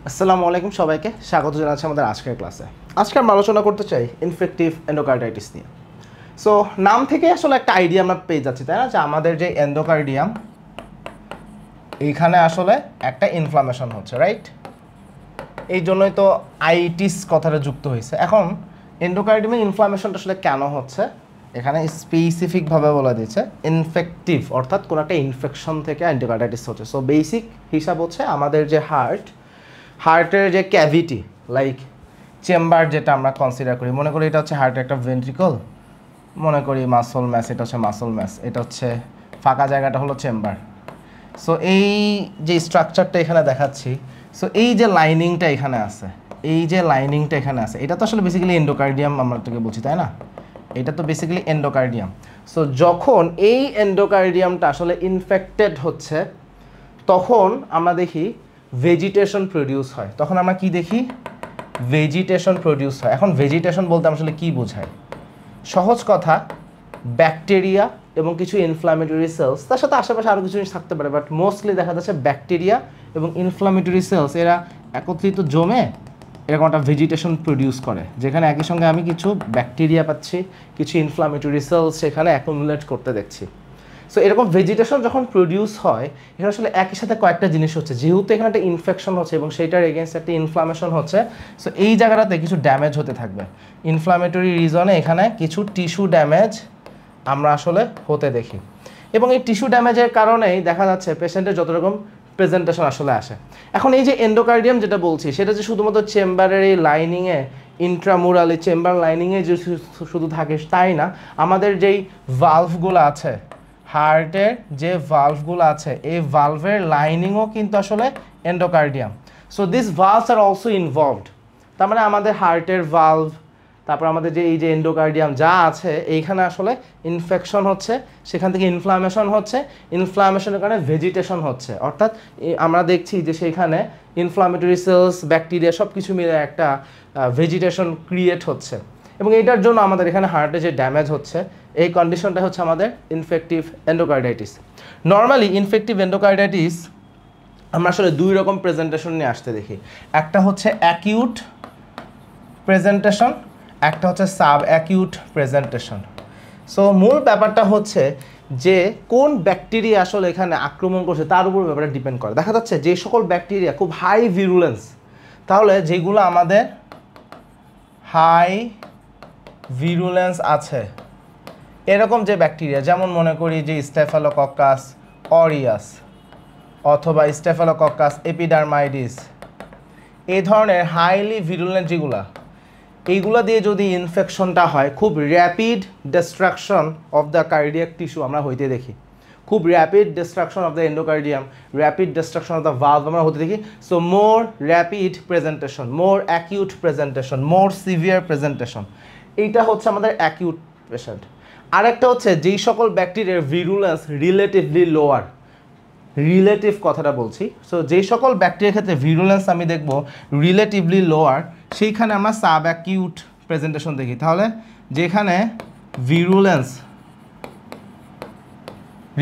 আসসালামু আলাইকুম সবাইকে স্বাগত জানাচ্ছি আমাদের আজকের ক্লাসে। আজকে আমরা আলোচনা করতে চাই ইনফেক্টিভ এন্ডোকার্ডাইটিস নিয়ে। সো নাম থেকে আসলে একটা আইডিয়া আমরা পেয়ে যাচ্ছি, তাই না, যে আমাদের যে এন্ডোকার্ডিয়াম এইখানে আসলে একটা ইনফ্লামেশন হচ্ছে, রাইট? এই জন্যই তো আইটিস কথাটা যুক্ত হয়েছে। এখন এন্ডোকার্ডিয়ামে ইনফ্লামেশনটা আসলে কেন হচ্ছে এখানে স্পেসিফিকভাবে বলা দিয়েছে ইনফেক্টিভ, অর্থাৎ কোনো একটা ইনফেকশন থেকে এন্ডোকার্ডাইটিস হচ্ছে। সো বেসিক হিসাব হচ্ছে আমাদের যে হার্টের যে ক্যাভিটি, লাইক চেম্বার যেটা আমরা কনসিডার করি, মনে করি এটা হচ্ছে হার্টের একটা ভেন্ট্রিকল, মনে করি মাসল ম্যাস, এটা হচ্ছে মাসল ম্যাস, এটা হচ্ছে ফাঁকা জায়গাটা হলো চেম্বার। সো এই যে স্ট্রাকচারটা এখানে দেখাচ্ছি, সো এই যে লাইনিংটা এখানে আছে, এটা তো আসলে বেসিক্যালি এন্ডোকার্ডিয়াম আমরা তোকে বলছি, তাই না? এটা তো বেসিক্যালি এন্ডোকার্ডিয়াম। সো যখন এই এন্ডোকার্ডিয়ামটা আসলে ইনফেক্টেড হচ্ছে তখন আমরা দেখি ভেজিটেশন প্রডিউস হয়। তখন আমরা কি দেখি? ভেজিটেশন প্রডিউস হয়। এখন ভেজিটেশন বলতে আসলে কি বোঝায়? সহজ কথা, ব্যাকটেরিয়া এবং কিছু ইনফ্ল্যামেটরি সেলস, তার সাথে আশেপাশে আরও কিছু জিনিস থাকতে পারে, বাট মোস্টলি দেখা যাচ্ছে ব্যাকটেরিয়া এবং ইনফ্ল্যামেটরি সেলস এরা একত্রিত জমে এরকম একটা ভেজিটেশন প্রডিউস করে, যেখানে একই সঙ্গে আমি কিছু ব্যাকটেরিয়া পাচ্ছি, কিছু ইনফ্ল্যামেটরি সেলস সেখানে অ্যাকুমুলেট করতে দেখছি। সো এরকম ভেজিটেশন যখন প্রডিউস হয়, এখানে আসলে একই সাথে কয়েকটা জিনিস হচ্ছে। যেহেতু এখানে একটা ইনফেকশন হচ্ছে এবং সেইটার এগেনস্ট একটা ইনফ্লামেশন হচ্ছে, সো এই জায়গাটাতে কিছু ড্যামেজ হতে থাকবে। ইনফ্লামেটরি রিজনে এখানে কিছু টিস্যু ড্যামেজ আমরা আসলে হতে দেখি, এবং এই টিস্যু ড্যামেজের কারণেই দেখা যাচ্ছে পেশেন্টের যত রকম প্রেজেন্টেশন আসলে আসে। এখন এই যে এন্ডোকার্ডিয়াম যেটা বলছি, সেটা যে শুধুমাত্র চেম্বারের এই লাইনিংয়ে, ইন্ট্রামুরাল এই চেম্বার লাইনিংয়ে যে শুধু থাকে তাই না, আমাদের যেই ভালভগুলো আছে, হার্টের যে ভালভগুলো আছে, এই ভালভের লাইনিংও কিন্তু আসলে endocardium. So this ভালভস are also involved. তার মানে আমাদের হার্টের ভালভ, তারপর আমাদের যে এই যে এন্ডোকার্ডিয়াম যা আছে, এইখানে আসলে ইনফেকশন হচ্ছে, সেখান থেকে ইনফ্লামেশন হচ্ছে, ইনফ্লামেশনের কারণে ভেজিটেশন হচ্ছে, অর্থাৎ আমরা দেখছি যে সেইখানে ইনফ্লামেটরি সেলস, ব্যাকটেরিয়া সব কিছু মিলে একটা ভেজিটেশন ক্রিয়েট হচ্ছে, এবং এইটার জন্য আমাদের এখানে হার্টে যে ড্যামেজ হচ্ছে, এই কন্ডিশনটা হচ্ছে আমাদের infective endocarditis. Normally infective endocarditis আমরা আসলে দুই রকম প্রেজেন্টেশন নিয়ে আসতে দেখি। একটা হচ্ছে অ্যাকিউট প্রেজেন্টেশন, একটা হচ্ছে সাব অ্যাকিউট প্রেজেন্টেশন। সো মূল ব্যাপারটা হচ্ছে যে কোন ব্যাকটেরিয়া আসলে এখানে আক্রমণ করছে তার উপর ব্যাপারটা ডিপেন্ড করে। দেখা যাচ্ছে যে সকল ব্যাকটেরিয়া খুব হাই ভিরুলেন্স, তাহলে যেগুলো আমাদের হাই ভিরুলেন্স আছে এরকম যে ব্যাকটেরিয়া, যেমন মনে করি যে স্টেফেলোকক্কাস অরিয়াস অথবা স্টেফেলোকক্কাস এপিডার্মাইডিস, এই ধরনের হাইলি ভিরুলেন্ট যেগুলা, এইগুলো দিয়ে যদি ইনফেকশনটা হয়, খুব rapid destruction of the cardiac tissue আমরা হইতে দেখি, খুব rapid destruction of the endocardium, rapid destruction of the valve আমরা হতে দেখি। সো মোর র্যাপিড প্রেজেন্টেশন, মোর অ্যাকিউট প্রেজেন্টেশন, মোর সিভিয়ার প্রেজেন্টেশন, এইটা হচ্ছে আমাদের অ্যাকিউট পেশেন্ট। আরেকটা হচ্ছে যেই সকল ব্যাকটেরিয়ার ভিরুলেন্স রিলেটিভলি লোয়ার, রিলেটিভ কথাটা বলছি। সো যেই সকল ব্যাকটেরিয়ার ক্ষেত্রে ভিরুলেন্স আমি দেখব রিলেটিভলি লোয়ার, সেইখানে আমরা সাব অ্যাকিউট প্রেজেন্টেশন দেখি। তাহলে যেখানে ভিরুলেন্স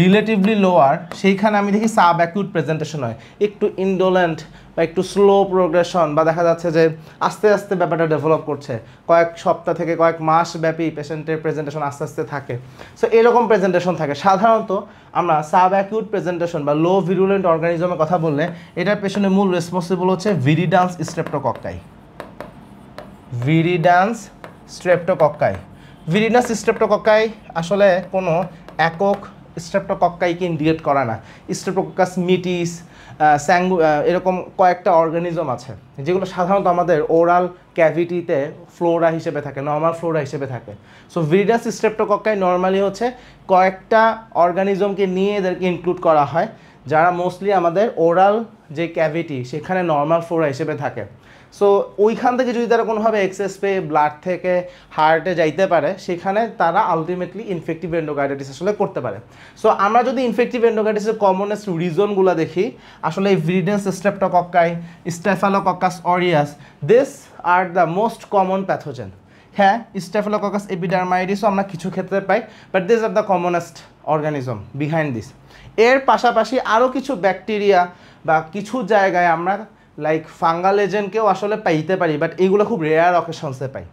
রিলেটিভলি লোয়ার, সেইখানে আমি দেখি সাব অ্যাকিউট প্রেজেন্টেশন হয়, একটু ইনডোলেন্ট বা একটু স্লো প্রোগ্রেশন, বা দেখা যাচ্ছে যে আস্তে আস্তে ব্যাপারটা ডেভেলপ করছে, কয়েক সপ্তাহ থেকে কয়েক মাস ব্যাপী পেশেন্টের প্রেজেন্টেশন আস্তে আস্তে থাকে। সো এরকম প্রেজেন্টেশন থাকে। সাধারণত আমরা সাব অ্যাকিউট প্রেজেন্টেশন বা লো ভিরুলেন্ট অর্গানিজমের কথা বললে এটার পেছনে মূল রেসপন্সিবল হচ্ছে ভিরিডান্স স্ট্রেপ্টোকক্কাই। ভিরিডান্স স্ট্রেপ্টোকক্কাই, ভিরিডান্স স্ট্রেপ্টোকক্কাই আসলে কোনো একক স্ট্রেপ্টোকক্কাইকে ইন্ডিকেট করা না। স্ট্রেপ্টোকক্কাস মিটিস, এরকম কয়েকটা অর্গানিজম আছে যেগুলো সাধারণত আমাদের ওরাল ক্যাভিটিতে ফ্লোরা হিসেবে থাকে, নর্মাল ফ্লোরা হিসেবে থাকে। সো ভিরিডান্স স্ট্রেপ্টোকক্কাই নর্মালি হচ্ছে কয়েকটা অর্গানিজমকে নিয়ে এদেরকে ইনক্লুড করা হয়, যারা মোস্টলি আমাদের ওরাল যে ক্যাভিটি সেখানে নর্মাল ফ্লোরা হিসেবে থাকে। সো ওইখান থেকে যদি তারা কোনোভাবে এক্সেস পেয়ে ব্লাড থেকে হার্টে যাইতে পারে, সেখানে তারা আলটিমেটলি ইনফেক্টিভ এন্ডোকার্ডাইটিস আসলে করতে পারে। সো আমরা যদি ইনফেক্টিভ এন্ডোকার্ডাইটিসের কমনেস্ট রিজনগুলো দেখি, আসলে এই viridans streptococci, staphylococcus aureus, this are the most common pathogen. হ্যাঁ, স্টেফেলোকক্কাস এপিডার্মাইডিসও আমরা কিছু ক্ষেত্রে পাই, but this are the commonest organism behind this. এর পাশাপাশি আরও কিছু ব্যাকটেরিয়া বা কিছু জায়গায় আমরা লাইক ফাঙ্গাল এজেন্টকেও আসলে পাইতে পারি, বাট এইগুলো খুব রেয়ার অকেশনসে পাই।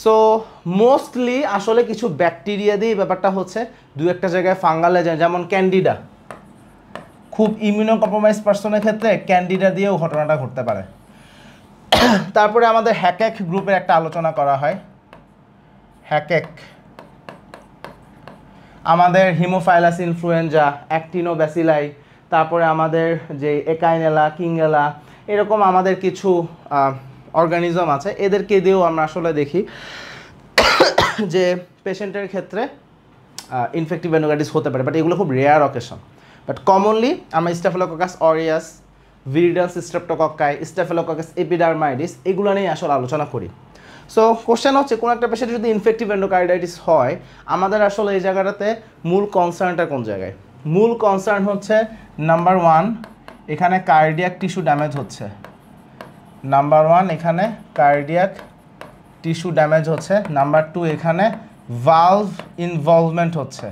সো মোস্টলি আসলে কিছু ব্যাকটেরিয়া দিয়ে ব্যাপারটা হচ্ছে, দু একটা জায়গায় ফাঙ্গাল এজেন্ট, যেমন ক্যান্ডিডা, খুব ইমিউনো কম্প্রোমাইজ পার্সনের ক্ষেত্রে ক্যান্ডিডা দিয়েও ঘটনাটা ঘটতে পারে। তারপরে আমাদের হ্যাকেক গ্রুপের একটা আলোচনা করা হয়। হ্যাকেক আমাদের হিমোফাইলাস ইনফ্লুয়েঞ্জা, অ্যাক্টিনোব্যাসিলাই, তারপরে আমাদের যে একাইনেলা, কিংগেলা, এরকম আমাদের কিছু অর্গানিজম আছে, এদেরকে দিয়েও আমরা আসলে দেখি যে পেশেন্টের ক্ষেত্রে ইনফেক্টিভ এন্ডোকার্ডিটিস হতে পারে, বাট এগুলো খুব রেয়ার অকেশন। বাট কমনলি আমরা স্টাফিলোককাস অরিয়াস, ভিরিডান্স স্ট্রেপ্টোকক্কাই, স্টাফিলোককাস এপিডার্মাইটিস এগুলো নিয়ে আসলে আলোচনা করি। সো কোশ্চেন হচ্ছে, কোনো একটা পেশেন্টের যদি ইনফেক্টিভ এন্ডোকার্ডাইটিস হয়, আমাদের আসলে এই জায়গাটাতে মূল কনসার্নটা কোন জায়গায়? মূল কনসার্ন হচ্ছে নাম্বার 1 এখানে কার্ডিয়াক টিস্যু ড্যামেজ হচ্ছে। নাম্বার 1 এখানে কার্ডিয়াক টিস্যু ড্যামেজ হচ্ছে। নাম্বার 2 এখানে ভালভ ইনভলভমেন্ট হচ্ছে।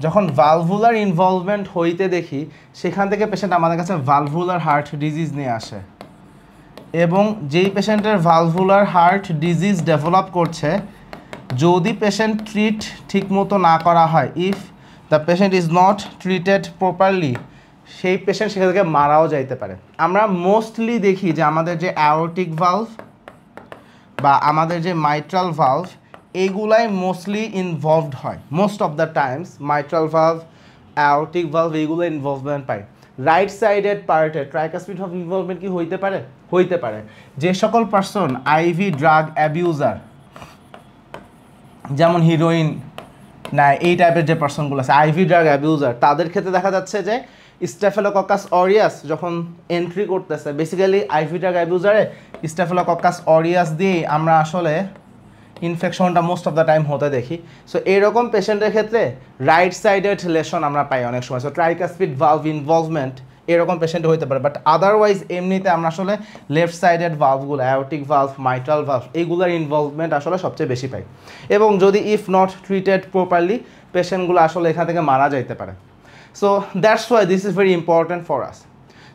যখন ভালভুলার ইনভলভমেন্ট হইতে দেখি, সেখান থেকে পেশেন্ট আমাদের কাছে ভালভুলার হার্ট ডিজিজ নিয়ে আসে, এবং যেই পেশেন্টের ভালভুলার হার্ট ডিজিজ ডেভেলপ করছে, যদি পেশেন্ট ট্রিট ঠিকমতো না করা হয়, if the patient is not treated properly, সেই পেশেন্ট সেখান থেকে মারাও যাইতে পারে। আমরা মোস্টলি দেখি যে আমাদের যে অ্যাওরটিক ভালভ বা আমাদের যে মাইট্রাল ভালভ, এইগুলাই মোস্টলি ইনভলভড হয়। Most of the Times mitral valve, aortic valve এইগুলো ইনভলভমেন্ট পায়। রাইট সাইডেড পার্টে ট্রাইকাসপিড ভালভ ইনভলভমেন্ট কি হইতে পারে? হইতে পারে। যে সকল পার্সন আইভি ড্রাগ অ্যাবিউজার, যেমন হিরোইন না, এই টাইপের যে পার্সনগুলো আছে আইভি ড্রাগ অ্যাবিউজার, তাদের ক্ষেত্রে দেখা যাচ্ছে যে স্টাফিলোকক্কাস অরিয়াস যখন এন্ট্রি করতেছে, বেসিক্যালি আইভি ড্রাগ অ্যাবিউজারে স্টাফিলোকক্কাস অরিয়াস দিয়েই আমরা আসলে ইনফেকশনটা মোস্ট অফ দ্য টাইম হতে দেখি। সো এরকম পেশেন্টের ক্ষেত্রে রাইট সাইডেড লেশন আমরা পাই অনেক সময়। সো ট্রাইকাসপিড ভালভ ইনভলভমেন্ট এরকম পেশেন্ট হইতে পারে, বাট আদারওয়াইজ এমনিতে আমরা আসলে লেফট সাইডেড ভালভগুলো, অ্যাওরটিক ভালভ, মাইট্রাল ভালভ, এইগুলোর ইনভলভমেন্ট আসলে সবচেয়ে বেশি পাই। এবং যদি ইফ নট ট্রিটেড প্রপারলি, পেশেন্টগুলো আসলে এখান থেকে মারা যাইতে পারে। So that's why this is very important for us.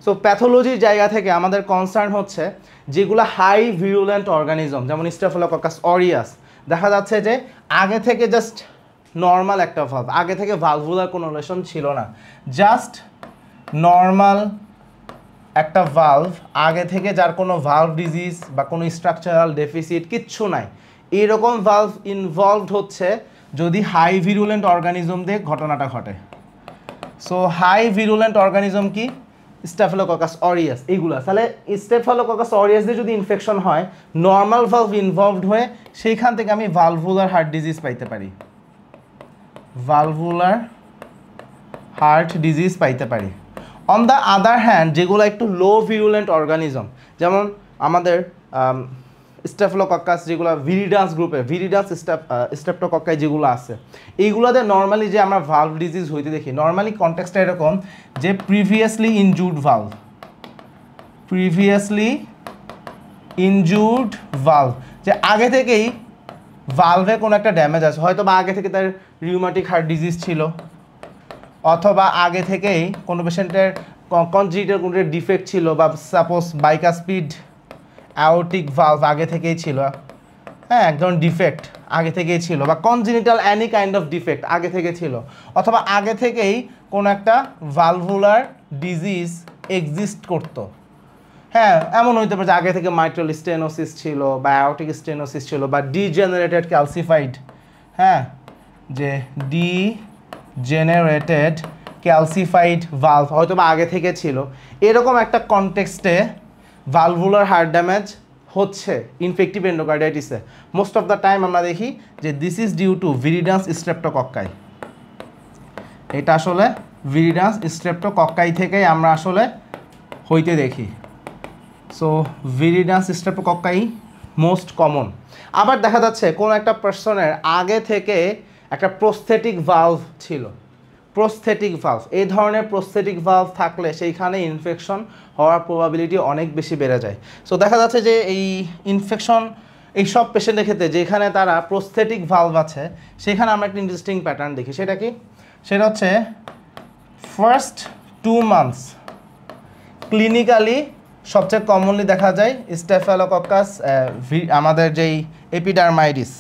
So প্যাথোলজির জায়গা থেকে আমাদের কনসার্ন হচ্ছে যেগুলো হাই ভিরুলেন্ট অর্গানিজম, যেমন স্টাফিলোকক্কাস অরিয়াস, দেখা যাচ্ছে যে আগে থেকে জাস্ট নর্মাল একটা ভালভ, আগে থেকে ভালভুলার কোনো রিলেশন ছিল না, জাস্ট নর্মাল একটা ভালভ, আগে থেকে যার কোনো ভালভ ডিজিজ বা কোনো স্ট্রাকচারাল ডেফিসিট কিচ্ছু নাই, এইরকম ভালভ ইনভলভড হচ্ছে যদি হাই ভিরুলেন্ট অর্গানিজম দিয়ে ঘটনাটা ঘটে। সো হাই ভিরুলেন্ট অর্গানিজম কি? স্টাফিলোকক্কাস অরিয়াস, এইগুলো। তাহলে স্টাফিলোকক্কাস অরিয়াস দিয়ে যদি ইনফেকশন হয়, নর্মাল ভালভ ইনভলভড হয়ে সেইখান থেকে আমি ভালভুলার হার্ট ডিজিজ পাইতে পারি, ভালভুলার হার্ট ডিজিজ পাইতে পারি। অন দ্য আদার হ্যান্ড যেগুলো একটু লো ভিরুলেন্ট অর্গানিজম, যেমন আমাদের স্টাফিলোকক্কাস, যেগুলো ভিরিডান্স গ্রুপে, ভিরিডান্স স্ট্রেপ্টোকক্কাই যেগুলো আছে, এইগুলোতে নর্মালি যে আমরা ভালভ ডিজিজ হইতে দেখি, নর্মালি কনটেক্সটটা এরকম যে previously injured valve, previously injured valve, যে আগে থেকেই ভালভে কোনো একটা ড্যামেজ আছে, হয়তো বা আগে থেকে তার রিউমাটিক হার্ট ডিজিজ ছিল, অথবা আগে থেকেই কোনো পেশেন্টের কনজিটাল কোনো ডিফেক্ট ছিল, বা সাপোজ বাইকাসপিড অ্যাওরটিক ভালভ আগে থেকেই ছিল, হ্যাঁ, এক ধরনের ডিফেক্ট আগে থেকেই ছিল, বা কনজিনিটাল অ্যানি কাইন্ড অফ ডিফেক্ট আগে থেকে ছিল, অথবা আগে থেকেই কোনো একটা ভালভুলার ডিজিজ এক্সিস্ট করতো। হ্যাঁ, এমন হইতে পারে যে আগে থেকে মাইট্রাল স্টেনোসিস ছিল, বা অ্যাওরটিক স্টেনোসিস ছিল, বা ডিজেনারেটেড ক্যালসিফাইড, হ্যাঁ, যে ডিজেনারেটেড ক্যালসিফাইড ভালভ হয়তো বা আগে থেকে ছিল। এরকম একটা কনটেক্সটে ভালভুলার হার্ট ড্যামেজ হচ্ছে ইনফেক্টিভ এন্ডোকার্ডাইটিসে, মোস্ট অফ দ্য টাইম আমরা দেখি যে this is due to viridans streptococci. এটা আসলে ভিরিডান্স স্ট্রেপ্টোকক্কাই থেকেই আমরা আসলে হইতে দেখি। সো ভিরিডান্স স্ট্রেপ্টোকক্কাই মোস্ট কমন। আবার দেখা যাচ্ছে কোনো একটা পার্সনের আগে থেকে একটা প্রস্থেটিক ভালভ ছিল, প্রস্থেটিক ভালভ, এই ধরনের প্রস্থেটিক ভালভ থাকলে সেইখানে ইনফেকশন হওয়ার প্রবাবিলিটি অনেক বেশি বেড়ে যায়। সো দেখা যাচ্ছে যে এই ইনফেকশন এইসব পেশেন্টের ক্ষেত্রে যেখানে তারা প্রস্থেটিক ভালভ আছে, সেখানে আমরা একটা ইন্টারেস্টিং প্যাটার্ন দেখি। সেটা কি? সেটা হচ্ছে ফার্স্ট 2 months ক্লিনিক্যালি সবচেয়ে কমনলি দেখা যায় স্টেফেলোককাস আমাদের যেই এপিডার্মাইটিস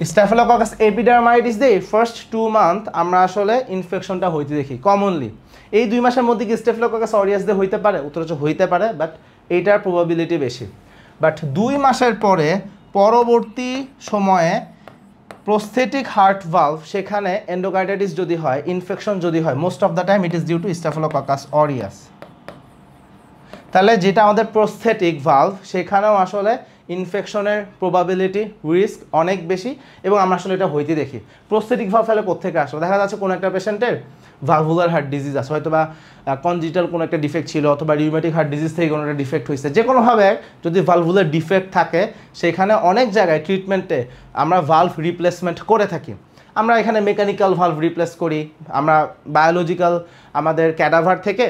স্টেফেলোককাস এপিডার্মাইটিস দিয়ে ফার্স্ট 2 মান্থ আমরা আসলে ইনফেকশনটা হইতে দেখি কমনলি। এই 2 মাসের মধ্যে কি স্টেফেলোককাস অরিয়াস দিয়ে হইতে পারে? উত্তর হচ্ছে হইতে পারে, বাট এইটার প্রবাবিলিটি বেশি। বাট 2 মাসের পরে পরবর্তী সময়ে প্রস্থেটিক হার্ট ভালভ সেখানে এন্ডোকার্ডাইটিস যদি হয়, ইনফেকশন যদি হয়, most of the time it is due to staphylococcus aureus. তাহলে যেটা আমাদের প্রস্থেটিক ভালভ সেখানেও আসলে ইনফেকশনের প্রবাবিলিটি রিস্ক অনেক বেশি এবং আমরা আসলে এটা হইতে দেখি। প্রস্থেটিক ভালভ তাহলে কোত্থেকে আসলে দেখা যাচ্ছে কোনো একটা পেশেন্টের ভালভুলার হার্ট ডিজিজ আছে, হয়তো বা কনজিটাল কোনো একটা ডিফেক্ট ছিল অথবা রিউমেটিক হার্ট ডিজিজ থেকে কোনো একটা ডিফেক্ট হয়েছে। যে কোনোভাবে যদি ভালভুলার ডিফেক্ট থাকে সেখানে অনেক জায়গায় ট্রিটমেন্টে আমরা ভালভ রিপ্লেসমেন্ট করে থাকি। আমরা এখানে মেকানিক্যাল ভালভ রিপ্লেস করি, আমরা বায়োলজিক্যাল আমাদের ক্যাডাভার থেকে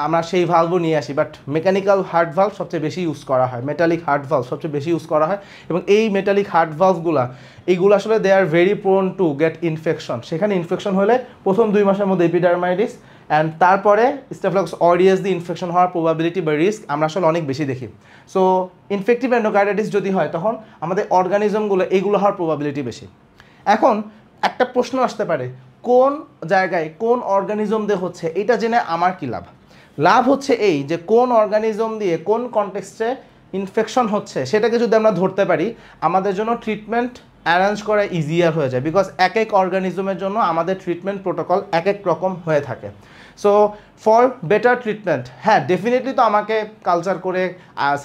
আমরা সেই ভালভও নিয়ে আসি, বাট মেকানিক্যাল হার্ট ভালভ সবচেয়ে বেশি ইউজ করা হয়, মেটালিক হার্ট ভালভ সবচেয়ে বেশি ইউজ করা হয়। এবং এই মেটালিক হার্ট ভালভগুলো এইগুলো আসলে they are very prone to get infection. সেখানে ইনফেকশন হলে প্রথম 2 মাসের মধ্যে এপিডার্মাইটিস অ্যান্ড তারপরে স্টেফিলোককাস অরিয়াস দিয়ে ইনফেকশন হওয়ার প্রবাবিলিটি বা রিস্ক আমরা আসলে অনেক বেশি দেখি। সো ইনফেক্টিভ এন্ডোকার্ডাইটিস যদি হয় তখন আমাদের অর্গানিজমগুলো এইগুলো হওয়ার প্রবাবিলিটি বেশি। এখন একটা প্রশ্ন আসতে পারে, কোন জায়গায় কোন অর্গানিজম দিয়ে হচ্ছে, এটা জেনে আমার কী লাভ? লাভ হচ্ছে এই যে কোন অর্গানিজম দিয়ে কোন কনটেক্সটে ইনফেকশন হচ্ছে সেটাকে যদি আমরা ধরতে পারি আমাদের জন্য ট্রিটমেন্ট অ্যারেঞ্জ করা ইজিয়ার হয়ে যায়, বিকজ এক এক অর্গানিজমের জন্য আমাদের ট্রিটমেন্ট প্রোটোকল এক এক রকম হয়ে থাকে। সো ফর বেটার ট্রিটমেন্ট, হ্যাঁ ডেফিনেটলি তো আমাকে কালচার করে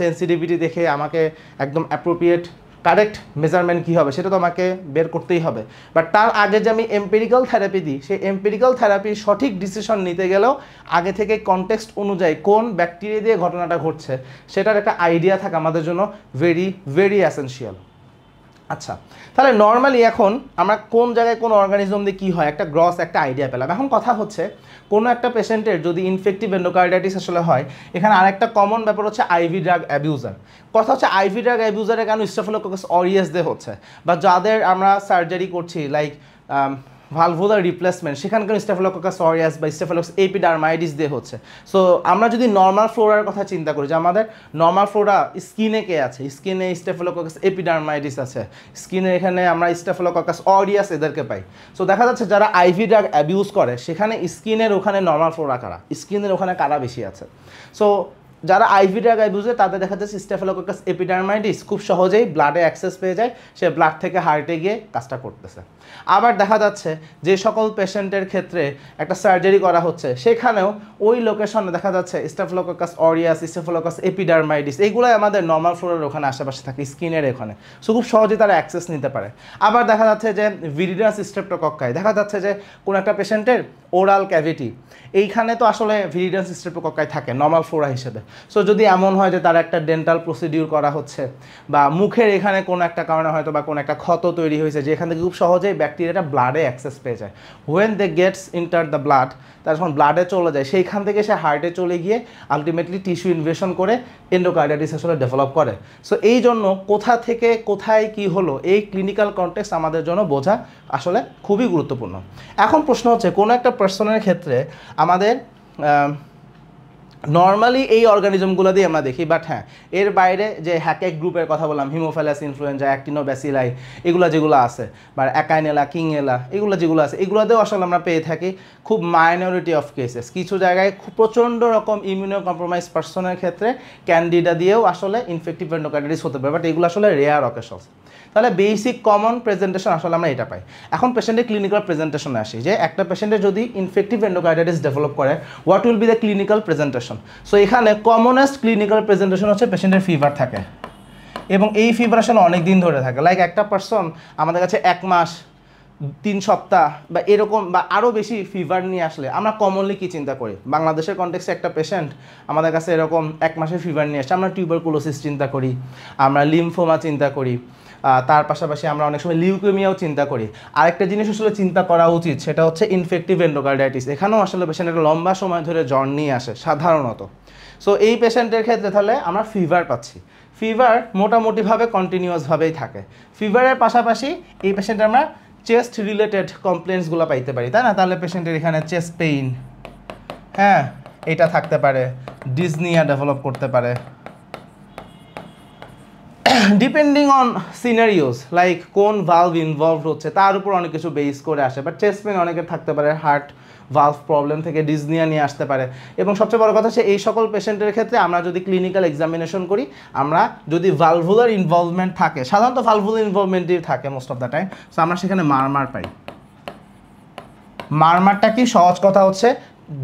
সেন্সিটিভিটি দেখে আমাকে একদম অ্যাপ্রোপ্রিয়েট কারেক্ট মেজারমেন্ট কী হবে সেটা তো আমাকে বের করতেই হবে। বাট তার আগে যে আমি এম্পিরিক্যাল থেরাপি দিই, সেই এম্পিরিক্যাল থেরাপির সঠিক ডিসিশন নিতে গেলেও আগে থেকে কনটেক্সট অনুযায়ী কোন ব্যাকটেরিয়া দিয়ে ঘটনাটা ঘটছে সেটার একটা আইডিয়া থাকা আমাদের জন্য ভেরি ভেরি এসেনশিয়াল। আচ্ছা, তাহলে নর্মালি এখন আমরা কোন জায়গায় কোন অর্গানিজম দিয়ে কী হয় একটা গ্রস একটা আইডিয়া পেলাম। এখন কথা হচ্ছে কোনো একটা পেশেন্টের যদি ইনফেক্টিভ এন্ডোকার্ডাইটিস আসলে হয়, এখানে আরেকটা কমন ব্যাপার হচ্ছে আইভি ড্রাগ অ্যাবিউজার। কথা হচ্ছে আইভি ড্রাগ অ্যাবিউজারে কেন স্টেফিলোককাস অরিয়াস দিয়ে হচ্ছে, বা যাদের আমরা সার্জারি করছি লাইক ভালভুলার রিপ্লেসমেন্ট সেখানে কেন স্টেফিলোককাস অরিয়াস বা স্টেফিলোককাস এপিডার্মাইটিস দিয়ে হচ্ছে। সো আমরা যদি নর্মাল ফ্লোরার কথা চিন্তা করি যে আমাদের নর্মাল ফ্লোরা স্কিনে কে আছে, স্কিনে স্টেফিলোককাস এপিডার্মাইটিস আছে, স্কিনে এখানে আমরা স্টেফিলোককাস অরিয়াস এদেরকে পাই। সো দেখা যাচ্ছে যারা আইভি ড্রাগ অ্যাবিউজ করে সেখানে স্কিনের ওখানে নর্মাল ফ্লোরা কারা, স্কিনের ওখানে কারা বেশি আছে। সো যারা আইভি ড্রাগ অ্যাবিউজে তাদের দেখা যাচ্ছে স্টেফিলোককাস এপিডার্মাইটিস খুব সহজেই ব্লাডে অ্যাক্সেস পেয়ে যায়, সে ব্লাড থেকে হার্টে গিয়ে কাজটা করতেছে। আবার দেখা যাচ্ছে যে সকল পেশেন্টের ক্ষেত্রে একটা সার্জারি করা হচ্ছে সেখানেও ওই লোকেশনে দেখা যাচ্ছে স্টেফিলোককাস অরিয়াস, স্টেফিলোককাস এপিডার্মাইটিস এইগুলোই আমাদের নর্মাল ফ্লোরের ওখানে আশেপাশে থাকে, স্কিনের এখানে। সো খুব সহজেই তারা অ্যাক্সেস নিতে পারে। আবার দেখা যাচ্ছে যে ভিরিডাস স্ট্রেপ্টোকক্কাই, দেখা যাচ্ছে যে কোনো একটা পেশেন্টের ওরাল ক্যাভিটি এইখানে তো আসলে ভিরিডাস স্ট্রেপ্টোকক্কাই থাকে নর্মাল ফ্লোরা হিসেবে। সো যদি এমন হয় যে তার একটা ডেন্টাল প্রসিডিউর করা হচ্ছে বা মুখের এখানে কোনো একটা কারণে হয়তো বা কোনো একটা ক্ষত তৈরি হয়েছে যেখান থেকে খুব সহজেই ব্যাকটেরিয়াটা ব্লাডে অ্যাক্সেস পেয়ে যায়, when they gets into the blood, তার যখন ব্লাডে চলে যায় সেইখান থেকে সে হার্টে চলে গিয়ে আলটিমেটলি টিস্যু ইনভেশন করে এন্ডোকার্ডাইটিস আসলে ডেভেলপ করে। সো এই জন্য কোথা থেকে কোথায় কি হলো এই ক্লিনিক্যাল কনটেক্সট আমাদের জন্য বোঝা আসলে খুবই গুরুত্বপূর্ণ। এখন প্রশ্ন হচ্ছে কোনো একটা পার্সনের ক্ষেত্রে আমাদের নর্মালি এই অর্গানিজমগুলো দিয়ে আমরা দেখি, বাট হ্যাঁ এর বাইরে যে হ্যাকেক গ্রুপের কথা বললাম, হিমোফাইলাস ইনফ্লুয়েঞ্জা, অ্যাক্টিনোব্যাসিলাই এগুলো যেগুলো আছে, বা অ্যাকাইনেলা, কিংএলা এগুলো যেগুলো আছে এগুলোতেও আসলে আমরা পেয়ে থাকি খুব মাইনরিটি অফ কেসেস। কিছু জায়গায় খুব প্রচণ্ড রকম ইমিউনো কম্প্রোমাইজ পার্সনের ক্ষেত্রে ক্যান্ডিডা দিয়েও আসলে ইনফেক্টিভ এন্ডোকার্ডাইটিস হতে পারে, বাট এগুলো আসলে রেয়ার অকেশনস। তাহলে বেসিক কমন প্রেজেন্টেশন আসলে আমরা এটা পাই। এখন পেশেন্টের ক্লিনিক্যাল প্রেজেন্টেশনে আসি যে একটা পেশেন্টের যদি ইনফেক্টিভ এন্ডোকার্ডাইটিস ডেভেলপ করে what will be the clinical presentation. So এখানে কমনেস্ট ক্লিনিক্যাল প্রেজেন্টেশন হচ্ছে পেশেন্টের ফিভার থাকে এবং এই ফিভার আসলে অনেক দিন ধরে থাকে, লাইক একটা পার্সন আমাদের কাছে 1 মাস 3 সপ্তাহ বা এরকম বা আরও বেশি ফিভার নিয়ে আসলে আমরা কমনলি কী চিন্তা করি, বাংলাদেশের কনটেক্সে একটা পেশেন্ট আমাদের কাছে এরকম 1 মাসের ফিভার নিয়ে আসছে আমরা টিউবারকুলোসিস চিন্তা করি, আমরা লিম্ফোমা চিন্তা করি, তার পাশাপাশি আমরা অনেক সময় লিউকেমিয়াও চিন্তা করি। আরেকটা জিনিস আসলে চিন্তা করা উচিত সেটা হচ্ছে ইনফেক্টিভ এন্ডোকার্ডাইটিস। এখানেও আসলে পেশেন্ট একটা লম্বা সময় ধরে জ্বর নিয়ে আসে সাধারণত। সো এই পেশেন্টের ক্ষেত্রে তাহলে আমরা ফিভার পাচ্ছি, ফিভার মোটামুটিভাবে কন্টিনিউয়াসভাবেই থাকে। ফিভারের পাশাপাশি এই পেশেন্টে আমরা চেস্ট রিলেটেড কমপ্লেন্টসগুলো পাইতে পারি, তাই না? তাহলে পেশেন্টের এখানে চেস্ট পেইন, হ্যাঁ, এটা থাকতে পারে, ডিসনিয়া ডেভেলপ করতে পারে, ডিপেন্ডিং অন সিনারিওস, লাইক কোন ভালভ ইনভলভ হচ্ছে তার উপর অনেক কিছু বেস করে আসে। বাট চেস্ট পেইন অনেকের থাকতে পারে হার্ট ভালভ প্রবলেম থেকে ডিসনিয়া নিয়ে আসতে পারে। এবং সবচেয়ে বড় কথা হচ্ছে এই সকল পেশেন্টের ক্ষেত্রে আমরা যদি ক্লিনিক্যাল এক্সামিনেশন করি, আমরা যদি ভালভুলার ইনভলভমেন্ট থাকে, সাধারণত ভালভুলার ইনভলভমেন্টই থাকে most of the time, so আমরা সেখানে মারমার পাই। মারমারটা কি? সহজ কথা হচ্ছে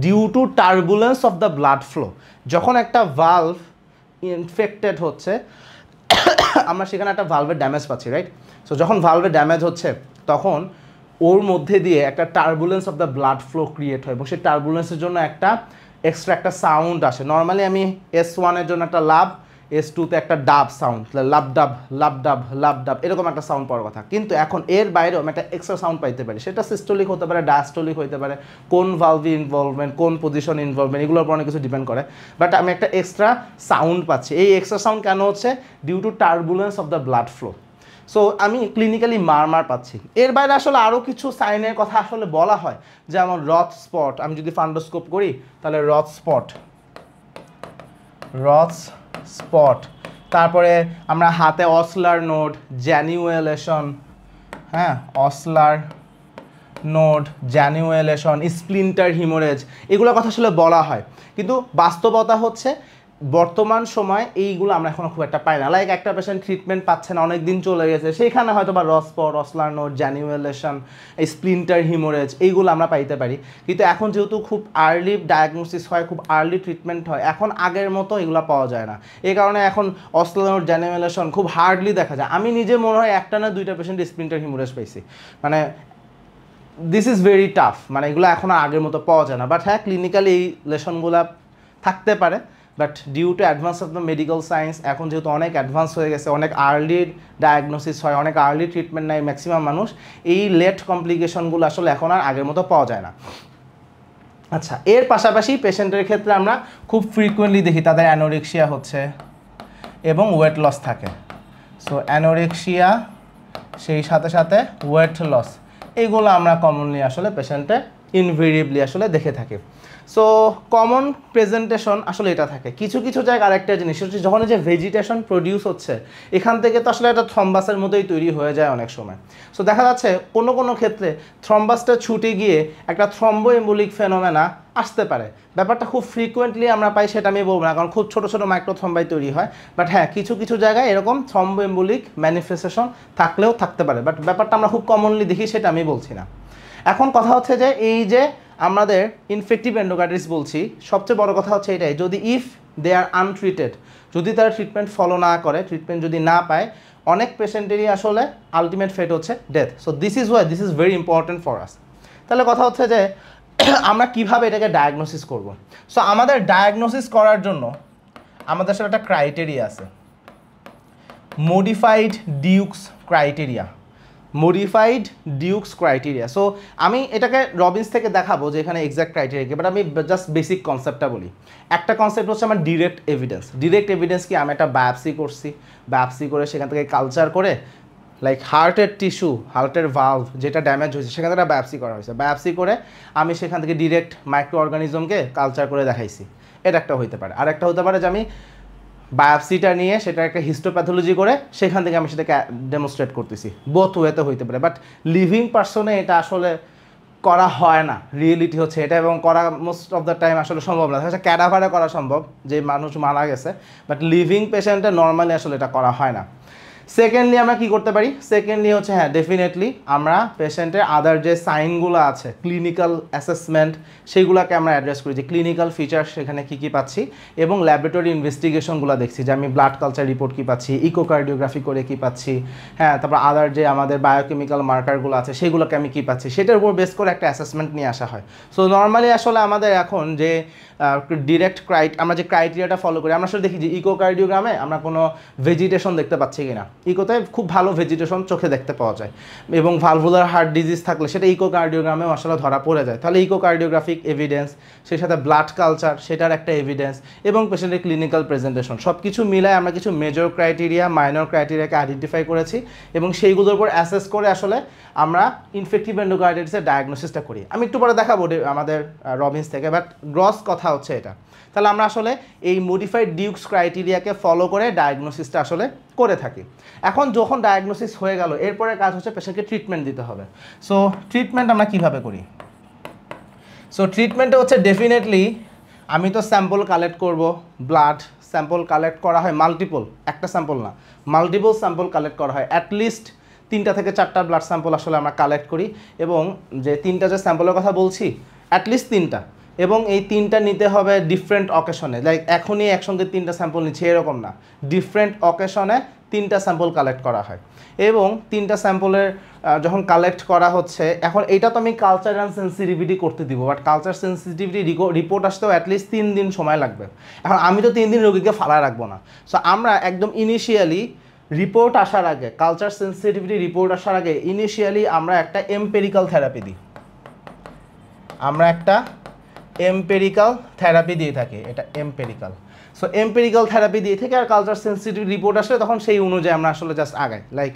due to turbulence of the blood flow. যখন একটা ভালভ ইনফেক্টেড হচ্ছে আমরা সেখানে একটা ভালভের ড্যামেজ পাচ্ছি, রাইট? সো যখন ভালভের ড্যামেজ হচ্ছে তখন ওর মধ্যে দিয়ে একটা turbulence of the blood flow create হয় এবং সেই টার্বুলেন্সের জন্য একটা এক্সট্রা একটা সাউন্ড আসে। নর্মালি আমি S1-এর জন্য একটা লাভ, S2-তে একটা ডাব সাউন্ড, লাভ ডাব লাভ ডাব লাভ ডাব, এরকম একটা সাউন্ড পাওয়ার কথা। কিন্তু এখন এর বাইরেও আমি একটা এক্সট্রা সাউন্ড পাইতে পারি, সেটা সিস্টোলিক হতে পারে, ডায়াস্টোলিক হতে পারে, কোন ভালভি ইনভলভমেন্ট, কোন পজিশন ইনভলভমেন্ট, এগুলোর উপর অনেক কিছু ডিপেন্ড করে। বাট আমি একটা এক্সট্রা সাউন্ড পাচ্ছি। এই এক্সট্রা সাউন্ড কেন হচ্ছে? Due to turbulence of the blood flow. So আমি ক্লিনিক্যালি মারমার পাচ্ছি। এর বাইরে আসলে আরও কিছু সাইনের কথা আসলে বলা হয়, যেমন রথ স্পট। আমি যদি ফান্ডোস্কোপ করি তাহলে রথ স্পট, তারপরে আমরা হাতে অসলার নোড, জ্যানিউয়েলেশন, হ্যাঁ, অসলার নোড, জ্যানিউয়েলেশন, স্প্লিন্টার হিমোরেজ, এগুলোর কথা আসলে বলা হয়। কিন্তু বাস্তবতা হচ্ছে বর্তমান সময় এইগুলো আমরা এখনো খুব একটা পাই না। লাইক একটা পেশেন্ট ট্রিটমেন্ট পাচ্ছে না, অনেক দিন চলে গেছে, সেখানে হয়তো বা রসপট, অসলার নোড, জ্যানিউয়েলেশন, স্প্লিন্টার হিমোরেজ এইগুলো আমরা পাইতে পারি। কিন্তু এখন যেহেতু খুব আর্লি ডায়াগনোসিস হয়, খুব আর্লি ট্রিটমেন্ট হয়, এখন আগের মতো এগুলো পাওয়া যায় না। এই কারণে এখন অসলার নোড, জ্যানিউয়েলেশন খুব হার্ডলি দেখা যায়। আমি নিজে মনে হয় একটা না দুইটা পেশেন্ট স্প্লিন্টার হিমোরেজ পাইছি। মানে দিস ইজ ভেরি টাফ, মানে এগুলো এখন আর আগের মতো পাওয়া যায় না। বাট হ্যাঁ, ক্লিনিক্যালি এই লেশনগুলো থাকতে পারে, but due to advance of the medical science, এখন যেহেতু অনেক অ্যাডভান্স হয়ে গেছে, অনেক আর্লি ডায়াগনোসিস হয়, অনেক আর্লি ট্রিটমেন্ট নেয় ম্যাক্সিমাম মানুষ, এই লেট কমপ্লিকেশনগুলো আসলে এখন আর আগের মতো পাওয়া যায় না। আচ্ছা, এর পাশাপাশি পেশেন্টের ক্ষেত্রে আমরা খুব ফ্রিকুয়েন্টলি দেখি তাদের অ্যানোরেক্সিয়া হচ্ছে এবং ওয়েট লস থাকে। সো অ্যানোরেক্সিয়া, সেই সাথে সাথে ওয়েট লস, এইগুলো আমরা কমনলি আসলে পেশেন্টে ইনভেরিয়েবলি আসলে দেখে থাকি। সো কমন প্রেজেন্টেশন আসলে এটা থাকে। কিছু কিছু জায়গায় আরেকটা জিনিস হচ্ছে, যখন যে ভেজিটেশন প্রডিউস হচ্ছে এখান থেকে তো আসলে একটা থ্রম্বাসের মতোই তৈরি হয়ে যায় অনেক সময়। সো দেখা যাচ্ছে কোনো কোনো ক্ষেত্রে থ্রম্বাসটা ছুটে গিয়ে একটা থ্রম্বো এম্বোলিক ফেনোমেনা আসতে পারে। ব্যাপারটা খুব ফ্রিকুয়েন্টলি আমরা পাই সেটা আমি বলবো না, কারণ খুব ছোটো ছোটো মাইক্রোথ্রম্বাই তৈরি হয়। বাট হ্যাঁ, কিছু কিছু জায়গায় এরকম থ্রম্বো এম্বোলিক ম্যানিফেস্টেশন থাকলেও থাকতে পারে, বাট ব্যাপারটা আমরা খুব কমনলি দেখি সেটা আমি বলছি না। এখন কথা হচ্ছে যে এই যে আমাদের ইনফেক্টিভ এন্ডোকার্ডিটিস বলছি, সবচেয়ে বড় কথা হচ্ছে এটাই, যদি ইফ দে আর আনট্রিটেড, যদি তারা ট্রিটমেন্ট ফলো না করে, ট্রিটমেন্ট যদি না পায়, অনেক পেশেন্টেরই আসলে আলটিমেট ফেট হচ্ছে death. So this is Y this is very important for us. তাহলে কথা হচ্ছে যে আমরা কিভাবে এটাকে ডায়াগনোসিস করব। সো আমাদের ডায়াগনোসিস করার জন্য আমাদের সাথে একটা ক্রাইটেরিয়া আছে, মডিফাইড ডিউকস ক্রাইটেরিয়া। সো আমি এটাকে রবিন্স থেকে দেখাবো যে এখানে এক্সাক্ট ক্রাইটেরিয়া কি, বাট আমি জাস্ট বেসিক কনসেপ্টটা বলি। একটা কনসেপ্ট হচ্ছে আমার ডিরেক্ট এভিডেন্স কি, আমি একটা বায়োপসি করছি, বায়োপসি করে সেখান থেকে কালচার করে, লাইক হার্টের টিস্যু, হার্টের ভালভ যেটা ড্যামেজ হয়েছে সেখান থেকে বায়োপসি করা হয়েছে, বায়োপসি করে আমি সেখান থেকে ডিরেক্ট মাইক্রো অর্গানিজমকে কালচার করে দেখাইছি, এটা একটা হইতে পারে। আর একটা হতে পারে যে আমি বায়োপসিটা নিয়ে সেটা একটা হিস্টোপ্যাথোলজি করে সেখান থেকে আমি সেটাকে ডেমনস্ট্রেট করতেছি, বোথ ওয়েতে হইতে পারে। বাট লিভিং পার্সনে এটা আসলে করা হয় না, রিয়েলিটি হচ্ছে এটা, এবং করা মোস্ট অফ দ্য টাইম আসলে সম্ভব না। দেখা ক্যাডাভারে করা সম্ভব, যে মানুষ মারা গেছে, বাট লিভিং পেশেন্টে নর্মালি আসলে এটা করা হয় না। সেকেন্ডলি আমরা কি করতে পারি, সেকেন্ডলি হচ্ছে হ্যাঁ ডেফিনেটলি আমরা পেশেন্টের আদার যে সাইনগুলো আছে, ক্লিনিক্যাল অ্যাসেসমেন্ট, সেইগুলোকে আমরা অ্যাড্রেস করি, যে ক্লিনিক্যাল ফিচার সেখানে কী কী পাচ্ছি, এবং ল্যাবরেটরি ইনভেস্টিগেশনগুলো দেখছি, যে আমি ব্লাড কালচার রিপোর্ট কী পাচ্ছি, ইকোকার্ডিওগ্রাফি করে কী পাচ্ছি, হ্যাঁ, তারপর আদার যে আমাদের বায়োকেমিক্যাল মার্কারগুলো আছে সেগুলোকে আমি কী পাচ্ছি, সেটার উপর বেস করে একটা অ্যাসেসমেন্ট নিয়ে আসা হয়। সো নর্মালি আসলে আমাদের এখন যে ডিরেক্ট আমরা যে ক্রাইটেরিয়াটা ফলো করি, আমরা আসলে দেখি যে ইকোকার্ডিওগ্রামে আমরা কোনো ভেজিটেশন দেখতে পাচ্ছি কিনা, ইকোতে খুব ভালো ভেজিটেশন চোখে দেখতে পাওয়া যায় এবং ভালভুলার হার্ট ডিজিজ থাকলে সেটা ইকোকার্ডিওগ্রামেও আসলে ধরা পড়ে যায়। তাহলে ইকোকার্ডিওগ্রাফিক এভিডেন্স, সেই সাথে ব্লাড কালচার সেটার একটা এভিডেন্স এবং পেশেন্টের ক্লিনিক্যাল প্রেজেন্টেশন সব কিছু মিলায় আমরা কিছু মেজর ক্রাইটেরিয়া মাইনর ক্রাইটেরিয়াকে আইডেন্টিফাই করেছি এবং সেইগুলোর উপর অ্যাসেস করে আসলে আমরা ইনফেক্টিভ এন্ডোকার্ডিটিসের ডায়াগনোসিসটা করি। আমি একটু পরে দেখাবো আমাদের রবিন্স থেকে, বাট গ্রস কথা হচ্ছে এটা। তাহলে আমরা আসলে এই মডিফাইড ডিউকস ক্রাইটেরিয়াকে ফলো করে ডায়াগনোসিসটা আসলে করে থাকি। এখন যখন ডায়াগনোসিস হয়ে গেল এরপরে কাজ হচ্ছে পেশেন্টকে ট্রিটমেন্ট দিতে হবে। সো ট্রিটমেন্ট আমরা কিভাবে করি? সো ট্রিটমেন্টে হচ্ছে ডেফিনেটলি আমি তো স্যাম্পল কালেক্ট করব, ব্লাড স্যাম্পল কালেক্ট করা হয় মাল্টিপল, একটা স্যাম্পল না মাল্টিপল স্যাম্পল কালেক্ট করা হয়। অ্যাটলিস্ট 3টা থেকে 4টা ব্লাড স্যাম্পল আসলে আমরা কালেক্ট করি এবং যে 3টা যে স্যাম্পলের কথা বলছি অ্যাটলিস্ট 3টা, এবং এই 3টা নিতে হবে ডিফারেন্ট অকেশনে। লাইক এখনই একসঙ্গে 3টা স্যাম্পল নিচ্ছে এরকম না, ডিফারেন্ট অকেশনে 3টা স্যাম্পল কালেক্ট করা হয় এবং 3টা স্যাম্পলের যখন কালেক্ট করা হচ্ছে, এখন এইটা তো আমি কালচার অ্যান্ড সেন্সিটিভিটি করতে দিব, বাট কালচার সেন্সিটিভিটি রিপোর্ট আসতেও অ্যাটলিস্ট 3 দিন সময় লাগবে। এখন আমি তো 3 দিন রোগীকে ফালা রাখবো না। সো আমরা একদম ইনিশিয়ালি রিপোর্ট আসার আগে, কালচার সেন্সিটিভিটি রিপোর্ট আসার আগে ইনিশিয়ালি আমরা একটা এম্পেরিক্যাল থেরাপি দিই, আমরা একটা এম্পেরিক্যাল থেরাপি দিয়ে থাকি, এটা এম্পেরিক্যাল। সো এম্পেরিক্যাল থেরাপি দিয়ে থেকে আর কালচার সেন্সিটিভ রিপোর্ট আসলে তখন সেই অনুযায়ী আমরা আসলে জাস্ট আগাই। লাইক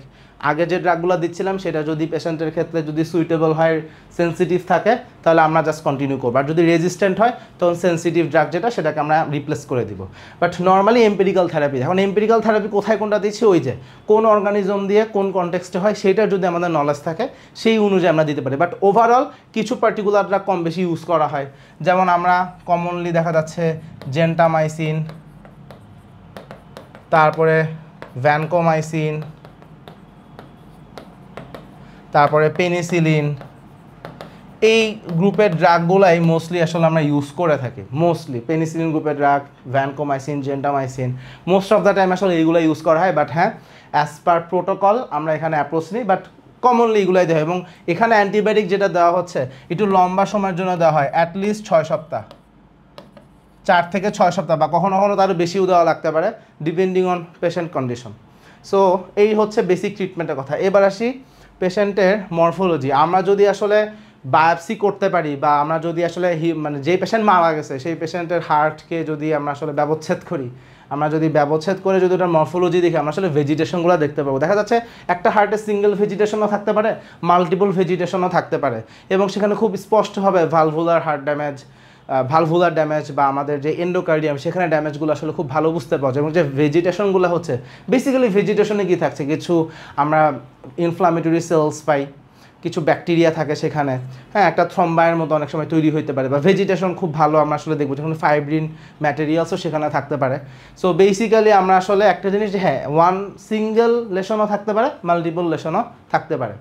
আগে যে ড্রাগগুলো দিচ্ছিলাম সেটা যদি পেশেন্টের ক্ষেত্রে যদি সুইটেবল হয়, সেন্সিটিভ থাকে, তাহলে আমরা জাস্ট কন্টিনিউ করবো। আর যদি রেজিস্ট্যান্ট হয় তখন সেন্সিটিভ ড্রাগ যেটা সেটাকে আমরা রিপ্লেস করে দিব। বাট নর্মালি এম্পেরিক্যাল থেরাপি, এখন এম্পেরিক্যাল থেরাপি কোথায় কোনটা দিচ্ছি, ওই যে কোন অর্গানিজম দিয়ে কোন কনটেক্সটে হয় সেটার যদি আমাদের নলেজ থাকে সেই অনুযায়ী আমরা দিতে পারি। বাট ওভারঅল কিছু পার্টিকুলার ড্রাগ কম বেশি ইউজ করা হয়, যেমন আমরা কমনলি দেখা যাচ্ছে জেন্টামাইসিন, তারপরে ভ্যানকোমাইসিন, তারপরে পেনিসিলিন, এই গ্রুপের ড্রাগগুলাই মোস্টলি আসলে আমরা ইউজ করে থাকি। মোস্টলি পেনিসিলিন গ্রুপের drug, vancomycin, gentamicin, most of the time আসলে এইগুলো ইউজ করা হয়। বাট হ্যাঁ, অ্যাজ পার প্রোটোকল আমরা এখানে অ্যাপ্রোচ নিই, বাট কমনলি এগুলাই দেওয়া হয়। এবং এখানে অ্যান্টিবায়োটিক যেটা দেওয়া হচ্ছে একটু লম্বা সময়ের জন্য দেওয়া হয়, অ্যাটলিস্ট 6 সপ্তাহ, 4 থেকে 6 সপ্তাহ, বা কখনো কখনো তারও বেশিও দেওয়া লাগতে পারে depending on patient condition. So এই হচ্ছে বেসিক ট্রিটমেন্টের কথা। এবার আসি পেশেন্টের মরফোলজি। আমরা যদি আসলে বায়োপসি করতে পারি, বা আমরা যদি আসলে মানে যে পেশেন্ট মারা গেছে সেই পেশেন্টের হার্টকে যদি আমরা আসলে ব্যবচ্ছেদ করি, আমরা যদি ব্যবচ্ছেদ করে যদি ওটার মরফোলজি দেখি, আমরা আসলে ভেজিটেশনগুলো দেখতে পাবো। দেখা যাচ্ছে একটা হার্টে সিঙ্গেল ভেজিটেশনও থাকতে পারে, মাল্টিপল ভেজিটেশনও থাকতে পারে, এবং সেখানে খুব স্পষ্টভাবে valvular heart damage, valvular damage বা আমাদের যে এন্ডোকার্ডিয়াম সেখানে ড্যামেজগুলো আসলে খুব ভালো বুঝতে পাওয়া যায়। এবং যে ভেজিটেশনগুলো হচ্ছে বেসিক্যালি ভেজিটেশনে কী থাকছে, কিছু আমরা ইনফ্লামেটরি সেলস পাই, কিছু ব্যাকটেরিয়া থাকে সেখানে, হ্যাঁ, একটা থ্রম্বায়ের মতো অনেক সময় তৈরি হতে পারে, বা ভেজিটেশন খুব ভালো আমরা আসলে দেখবো যখন ফাইব্রিন ম্যাটেরিয়ালসও সেখানে থাকতে পারে। সো বেসিক্যালি আমরা আসলে একটা জিনিস যে হ্যাঁ, ওয়ান সিঙ্গেল লেশনও থাকতে পারে, মাল্টিপল লেশনও থাকতে পারে।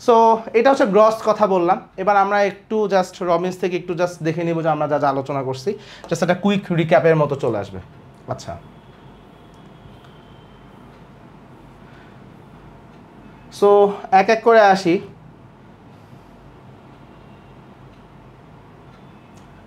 সো এটা হচ্ছে গ্রস কথা বললাম। এবার আমরা একটু জাস্ট রবিন্স থেকে একটু জাস্ট দেখে নিব যে আমরা যা যা আলোচনা করছি, জাস্ট একটা কুইক রিক্যাপের মতো চলে আসবে। আচ্ছা, সো এক এক করে আসি।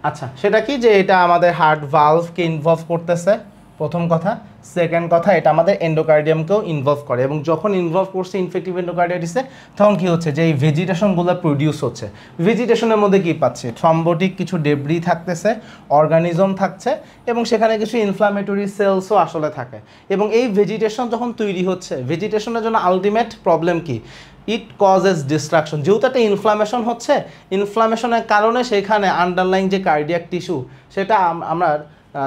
আচ্ছা, সেটা কি যে এটা আমাদের হার্ট ভালভকে ইনভলভ করতেছে, প্রথম কথা। সেকেন্ড কথা, এটা আমাদের এন্ডোকার্ডিয়ামকেও ইনভলভ করে, এবং যখন ইনভলভ করছে ইনফেক্টিভ এন্ডোকার্ডিয়াটিসে তখন কী হচ্ছে যে এই ভেজিটেশনগুলো প্রডিউস হচ্ছে। ভেজিটেশনের মধ্যে কী পাচ্ছে, থ্রম্বোটিক কিছু ডেব্রি থাকতেছে, অর্গানিজম থাকছে, এবং সেখানে কিছু ইনফ্লামেটরি সেলসও আসলে থাকে। এবং এই ভেজিটেশন যখন তৈরি হচ্ছে, ভেজিটেশনের জন্য আলটিমেট প্রবলেম কি, ইট কজেস ডিস্ট্রাকশন। যেহেতু একটা ইনফ্লামেশন হচ্ছে, ইনফ্লামেশনের কারণে সেখানে আন্ডারলাইং যে কার্ডিয়াক টিস্যু সেটা আমরা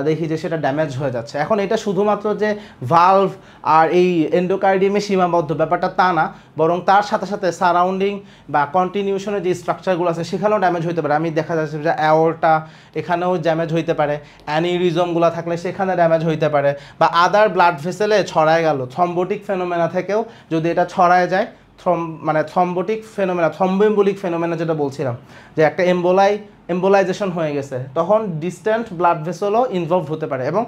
দেখি যে সেটা ড্যামেজ হয়ে যাচ্ছে। এখন এটা শুধুমাত্র যে ভালভ আর এই এন্ডোকার্ডিয়ামে সীমাবদ্ধ ব্যাপারটা তা না, বরং তার সাথে সাথে সারাউন্ডিং বা কন্টিনিউশনের যে স্ট্রাকচারগুলো আছে সেখানেও ড্যামেজ হতে পারে। আমি দেখা যাচ্ছে যে অ্যাওর্টা এখানেও ড্যামেজ হইতে পারে, অ্যানিউরিজমগুলো থাকলে সেখানে ড্যামেজ হইতে পারে, বা আদার ব্লাড ভেসেলে ছড়ায় গেল, থ্রম্বোটিক ফেনোমেনা থেকেও যদি এটা ছড়ায় যায়, থ্রম্বোটিক ফেনোমেনা, থ্রম্বোএম্বোলিক ফেনোমেনা যেটা বলছিলাম, যে একটা এম্বোলাইজেশন হয়ে গেছে, তখন ডিস্ট্যান্ট ব্লাড ভেসেলও ইনভলভ হতে পারে এবং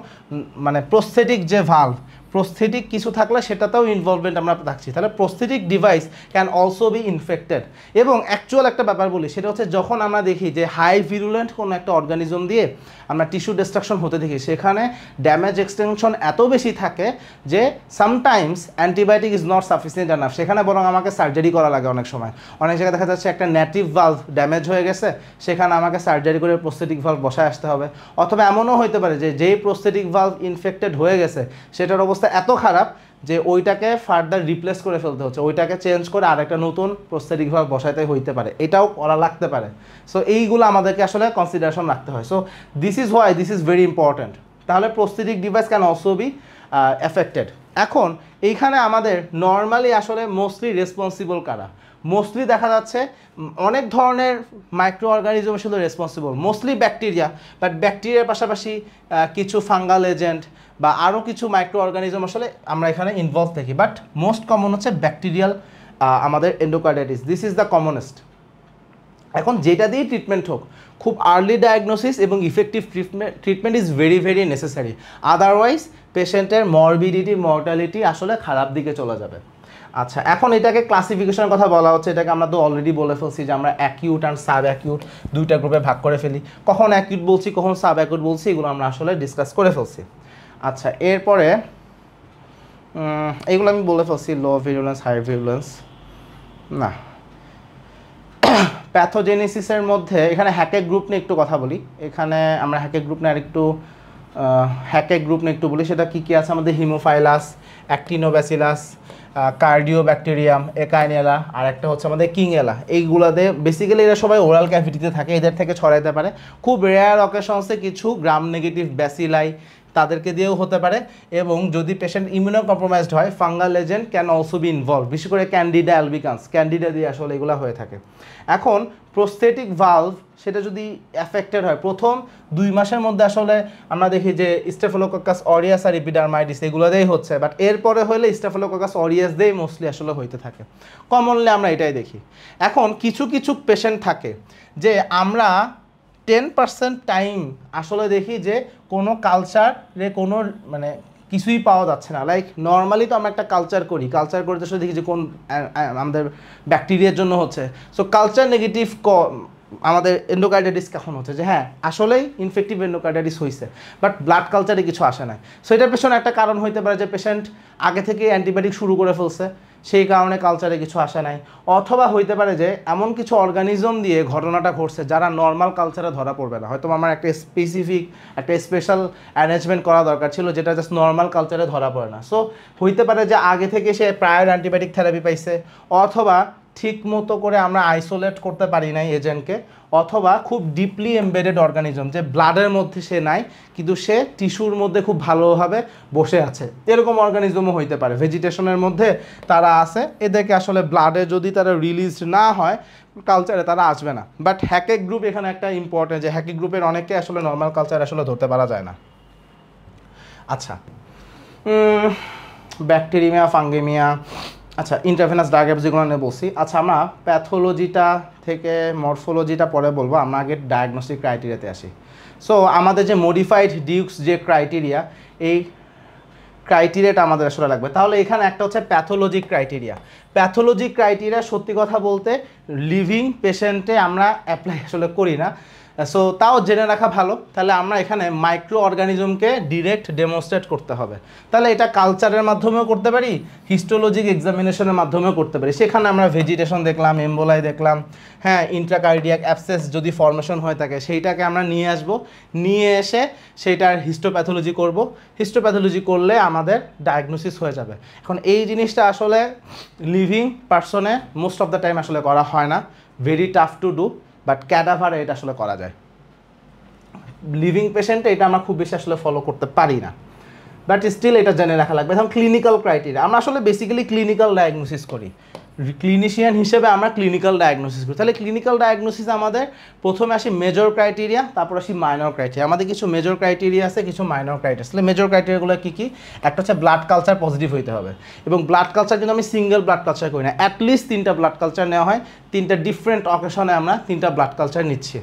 মানে প্রস্থেটিক যে ভালভ, প্রস্থেটিক কিছু থাকলে সেটাতেও ইনভলভমেন্ট আমরা থাকছি, তাহলে prosthetic device can also B infected. এবং অ্যাকচুয়াল একটা ব্যাপার বলি, সেটা হচ্ছে যখন আমরা দেখি যে হাই ভিরুলেন্ট কোনো একটা অর্গানিজম দিয়ে আমরা টিস্যু ডিস্ট্রাকশন হতে দেখি, সেখানে ড্যামেজ এক্সটেনশন এত বেশি থাকে যে sometimes antibiotic is not sufficient enough, সেখানে বরং আমাকে সার্জারি করা লাগে অনেক সময়। অনেক জায়গায় দেখা যাচ্ছে একটা নেটিভ ভালভ ড্যামেজ হয়ে গেছে, সেখানে আমাকে সার্জারি করে প্রস্থেটিক ভালভ বসায় আসতে হবে। অথবা এমনও হতে পারে যে যেই প্রস্থেটিক ভালভ ইনফেক্টেড হয়ে গেছে সেটার অবস্থা এত খারাপ যে ওইটাকে ফার্দার রিপ্লেস করে ফেলতে হচ্ছে, ওইটাকে চেঞ্জ করে আরেকটা নতুন প্রস্থেটিক ভালভ বসাইতে হইতে পারে, এটাও করা লাগতে পারে। সো এইগুলো আমাদেরকে আসলে কনসিডারেশন রাখতে হয়। So this is why this is very important. তাহলে prosthetic device can also be affected. এখন এইখানে আমাদের নর্মালি আসলে মোস্টলি রেসপন্সিবল কারা? মোস্টলি দেখা যাচ্ছে অনেক ধরনের মাইক্রো অর্গানিজম শুধু রেসপন্সিবল, মোস্টলি ব্যাকটেরিয়া, বাট ব্যাকটেরিয়ার পাশাপাশি কিছু ফাঙ্গাল এজেন্ট বা আরও কিছু মাইক্রো অর্গানিজম আসলে আমরা এখানে ইনভলভ থাকি, বাট মোস্ট কমন হচ্ছে ব্যাকটেরিয়াল আমাদের endocarditis, this is the commonest. এখন যেটা দিয়েই ট্রিটমেন্ট হোক, খুব আর্লি ডায়াগনোসিস এবং effective treatment is very very necessary, otherwise পেশেন্টের মরবিডিটি মর্টালিটি আসলে খারাপ দিকে চলে যাবে। আচ্ছা, এখন এটাকে ক্লাসিফিকেশনের কথা বলা হচ্ছে, এটাকে আমরা তো অলরেডি বলে ফেলছি যে আমরা অ্যাকিউট অ্যান্ড সাব অ্যাকিউট দুইটা গ্রুপে ভাগ করে ফেলি, কখন অ্যাকিউট বলছি কখন সাব অ্যাকিউট বলছি এগুলো আমরা আসলে ডিসকাস করে ফেলছি। আচ্ছা, এরপরে এগুলো আমি বলে ফেলছি, লো ভিরুলেন্স হাই ভিরুলেন্স না। প্যাথোজেনেসিসের মধ্যে এখানে হ্যাকের গ্রুপ নিয়ে একটু কথা বলি, এখানে আমরা হ্যাকের গ্রুপ নিয়ে একটু বলি, সেটা কী কী আছে আমাদের? হিমোফাইলাস, অ্যাক্টিনোব্যাসিলাস, কার্ডিওব্যাকটেরিয়াম, একাইনেলা, আর একটা হচ্ছে আমাদের কিংএলা। এইগুলোতে বেসিক্যালি এরা সবাই ওরাল ক্যাভিটিতে থাকে, এদের থেকে ছড়াইতে পারে। খুব রেয়ার অকেশনসে কিছু গ্রাম নেগেটিভ ব্যাসিলাই তাদেরকে দিয়েও হতে পারে, এবং যদি পেশেন্ট ইমিউনো কম্প্রোমাইজড হয় fungal agent can also B involve, বিশেষ করে ক্যান্ডিডা অ্যালবিকান্স, ক্যান্ডিডা দিয়ে আসলে এগুলো হয়ে থাকে। এখন প্রস্থেটিক ভালভ সেটা যদি অ্যাফেক্টেড হয়, প্রথম 2 মাসের মধ্যে আসলে আমরা দেখি যে স্টেফিলোককাস অরিয়াস আর এপিডার্মাইটিস এগুলোতেই হচ্ছে, বাট এরপরে হলে স্টেফিলোককাস অরিয়াস দিয়েই মোস্টলি আসলে হইতে থাকে, কমনলি আমরা এটাই দেখি। এখন কিছু কিছু পেশেন্ট থাকে যে আমরা 10% টাইম আসলে দেখি যে কোনো কালচারে কোনো মানে কিছুই পাওয়া যাচ্ছে না। লাইক নর্মালি তো আমরা একটা কালচার করতে আসলে দেখি যে কোন আমাদের ব্যাকটেরিয়ার জন্য হচ্ছে। সো কালচার নেগেটিভ আমাদের এন্ডোকার্ডাইটিস কখন হচ্ছে যে হ্যাঁ আসলেই ইনফেক্টিভ এন্ডোকার্ডাইটিস হয়েছে, বাট ব্লাড কালচারে কিছু আসে না। সো এটার পেছনে একটা কারণ হইতে পারে যে পেশেন্ট আগে থেকে অ্যান্টিবায়োটিক শুরু করে ফেলছে, সেই কারণে কালচারে কিছু আসে নাই। অথবা হইতে পারে যে এমন কিছু অর্গানিজম দিয়ে ঘটনাটা ঘটছে যারা নর্মাল কালচারে ধরা পড়বে না, হয়তো আমার একটা স্পেশাল অ্যারেঞ্জমেন্ট করা দরকার ছিল যেটা জাস্ট নর্মাল কালচারে ধরা পড়ে না। সো হইতে পারে যে আগে থেকে সে প্রায়র অ্যান্টিবায়োটিক থেরাপি পাইছে, অথবা ঠিক মতো করে আমরা আইসোলেট করতে পারি নাই এজেন্টকে, অথবা খুব ডিপলি এমবেডেড অর্গানিজম যে ব্লাডের মধ্যে সে নাই কিন্তু সে টিস্যুর মধ্যে খুব ভালোভাবে বসে আছে, এরকম অর্গানিজমও হইতে পারে। ভেজিটেশনের মধ্যে তারা আছে, এদেরকে আসলে ব্লাডে যদি তারা রিলিজ না হয় কালচারে তারা আসবে না। বাট হ্যাকেক গ্রুপ এখানে একটা ইম্পর্টেন্ট, যে হ্যাকেক গ্রুপের অনেকে আসলে নর্মাল কালচার আসলে ধরতে পারা যায় না। আচ্ছা, ব্যাকটেরিয়া, ফাঙ্গেমিয়া, আচ্ছা ইন্টারভেনাস ডায়াগ্রাম যেগুলো নিয়ে বলছি। আচ্ছা, আমরা প্যাথোলজিটা থেকে মরফোলজিটা পরে বলবো, আমরা আগে ডায়াগনস্টিক ক্রাইটেরিয়াতে আসি। সো আমাদের যে মডিফাইড ডিউকস যে ক্রাইটেরিয়া, এই ক্রাইটেরিয়াটা আমাদের আসলে লাগবে। তাহলে এখানে একটা হচ্ছে প্যাথোলজিক ক্রাইটেরিয়া, সত্যি কথা বলতে লিভিং পেশেন্টে আমরা অ্যাপ্লাই আসলে করি না, সো তাও জেনে রাখা ভালো। তাহলে আমরা এখানে মাইক্রো অর্গানিজমকে ডিরেক্ট ডেমনস্ট্রেট করতে হবে, তাহলে এটা কালচারের মাধ্যমেও করতে পারি, হিস্টোলজিক এক্সামিনেশনের মাধ্যমেও করতে পারি। সেখানে আমরা ভেজিটেশন দেখলাম, এম্বোলাই দেখলাম, হ্যাঁ ইন্ট্রাকার্ডিয়াক অ্যাবসেস যদি ফর্মেশন হয়ে থাকে সেইটাকে আমরা নিয়ে আসব, নিয়ে এসে সেইটার হিস্টোপ্যাথোলজি করব, হিস্টোপ্যাথোলজি করলে আমাদের ডায়াগনোসিস হয়ে যাবে। এখন এই জিনিসটা আসলে লিভিং পারসনে মোস্ট অফ দ্য টাইম আসলে করা হয় না, very tough to do, but ক্যাডাভারে এটা আসলে করা যায়। লিভিং পেশেন্টে এটা আমরা খুব বেশি আসলে ফলো করতে পারি না, বাট স্টিল এটা জেনে রাখা লাগবে। এখন ক্লিনিক্যাল ক্রাইটেরিয়া, আমরা আসলে বেসিক্যালি ক্লিনিক্যাল ডায়াগনোসিস করি, ক্লিনিশিয়ান হিসেবে আমরা ক্লিনিক্যাল ডায়াগনোসিস করি। তাহলে ক্লিনিক্যাল ডায়াগনোসিস আমাদের প্রথমে আসি মেজর ক্রাইটেরিয়া, তারপর আসি মাইনর ক্রাইটেরিয়া। আমাদের কিছু মেজর ক্রাইটেরিয়া আছে, কিছু মাইনর ক্রাইটেরিয়া। তাহলে মেজর ক্রাইটেরিয়াগুলো কী কী? একটা হচ্ছে ব্লাড কালচার পজিটিভ হইতে হবে, এবং ব্লাড কালচার কিন্তু আমি সিঙ্গেল ব্লাড কালচার করি না, অ্যাটলিস্ট 3টা ব্লাড কালচার নেওয়া হয়, 3টা ডিফারেন্ট অকেশনে আমরা 3টা ব্লাড কালচার নিচ্ছি।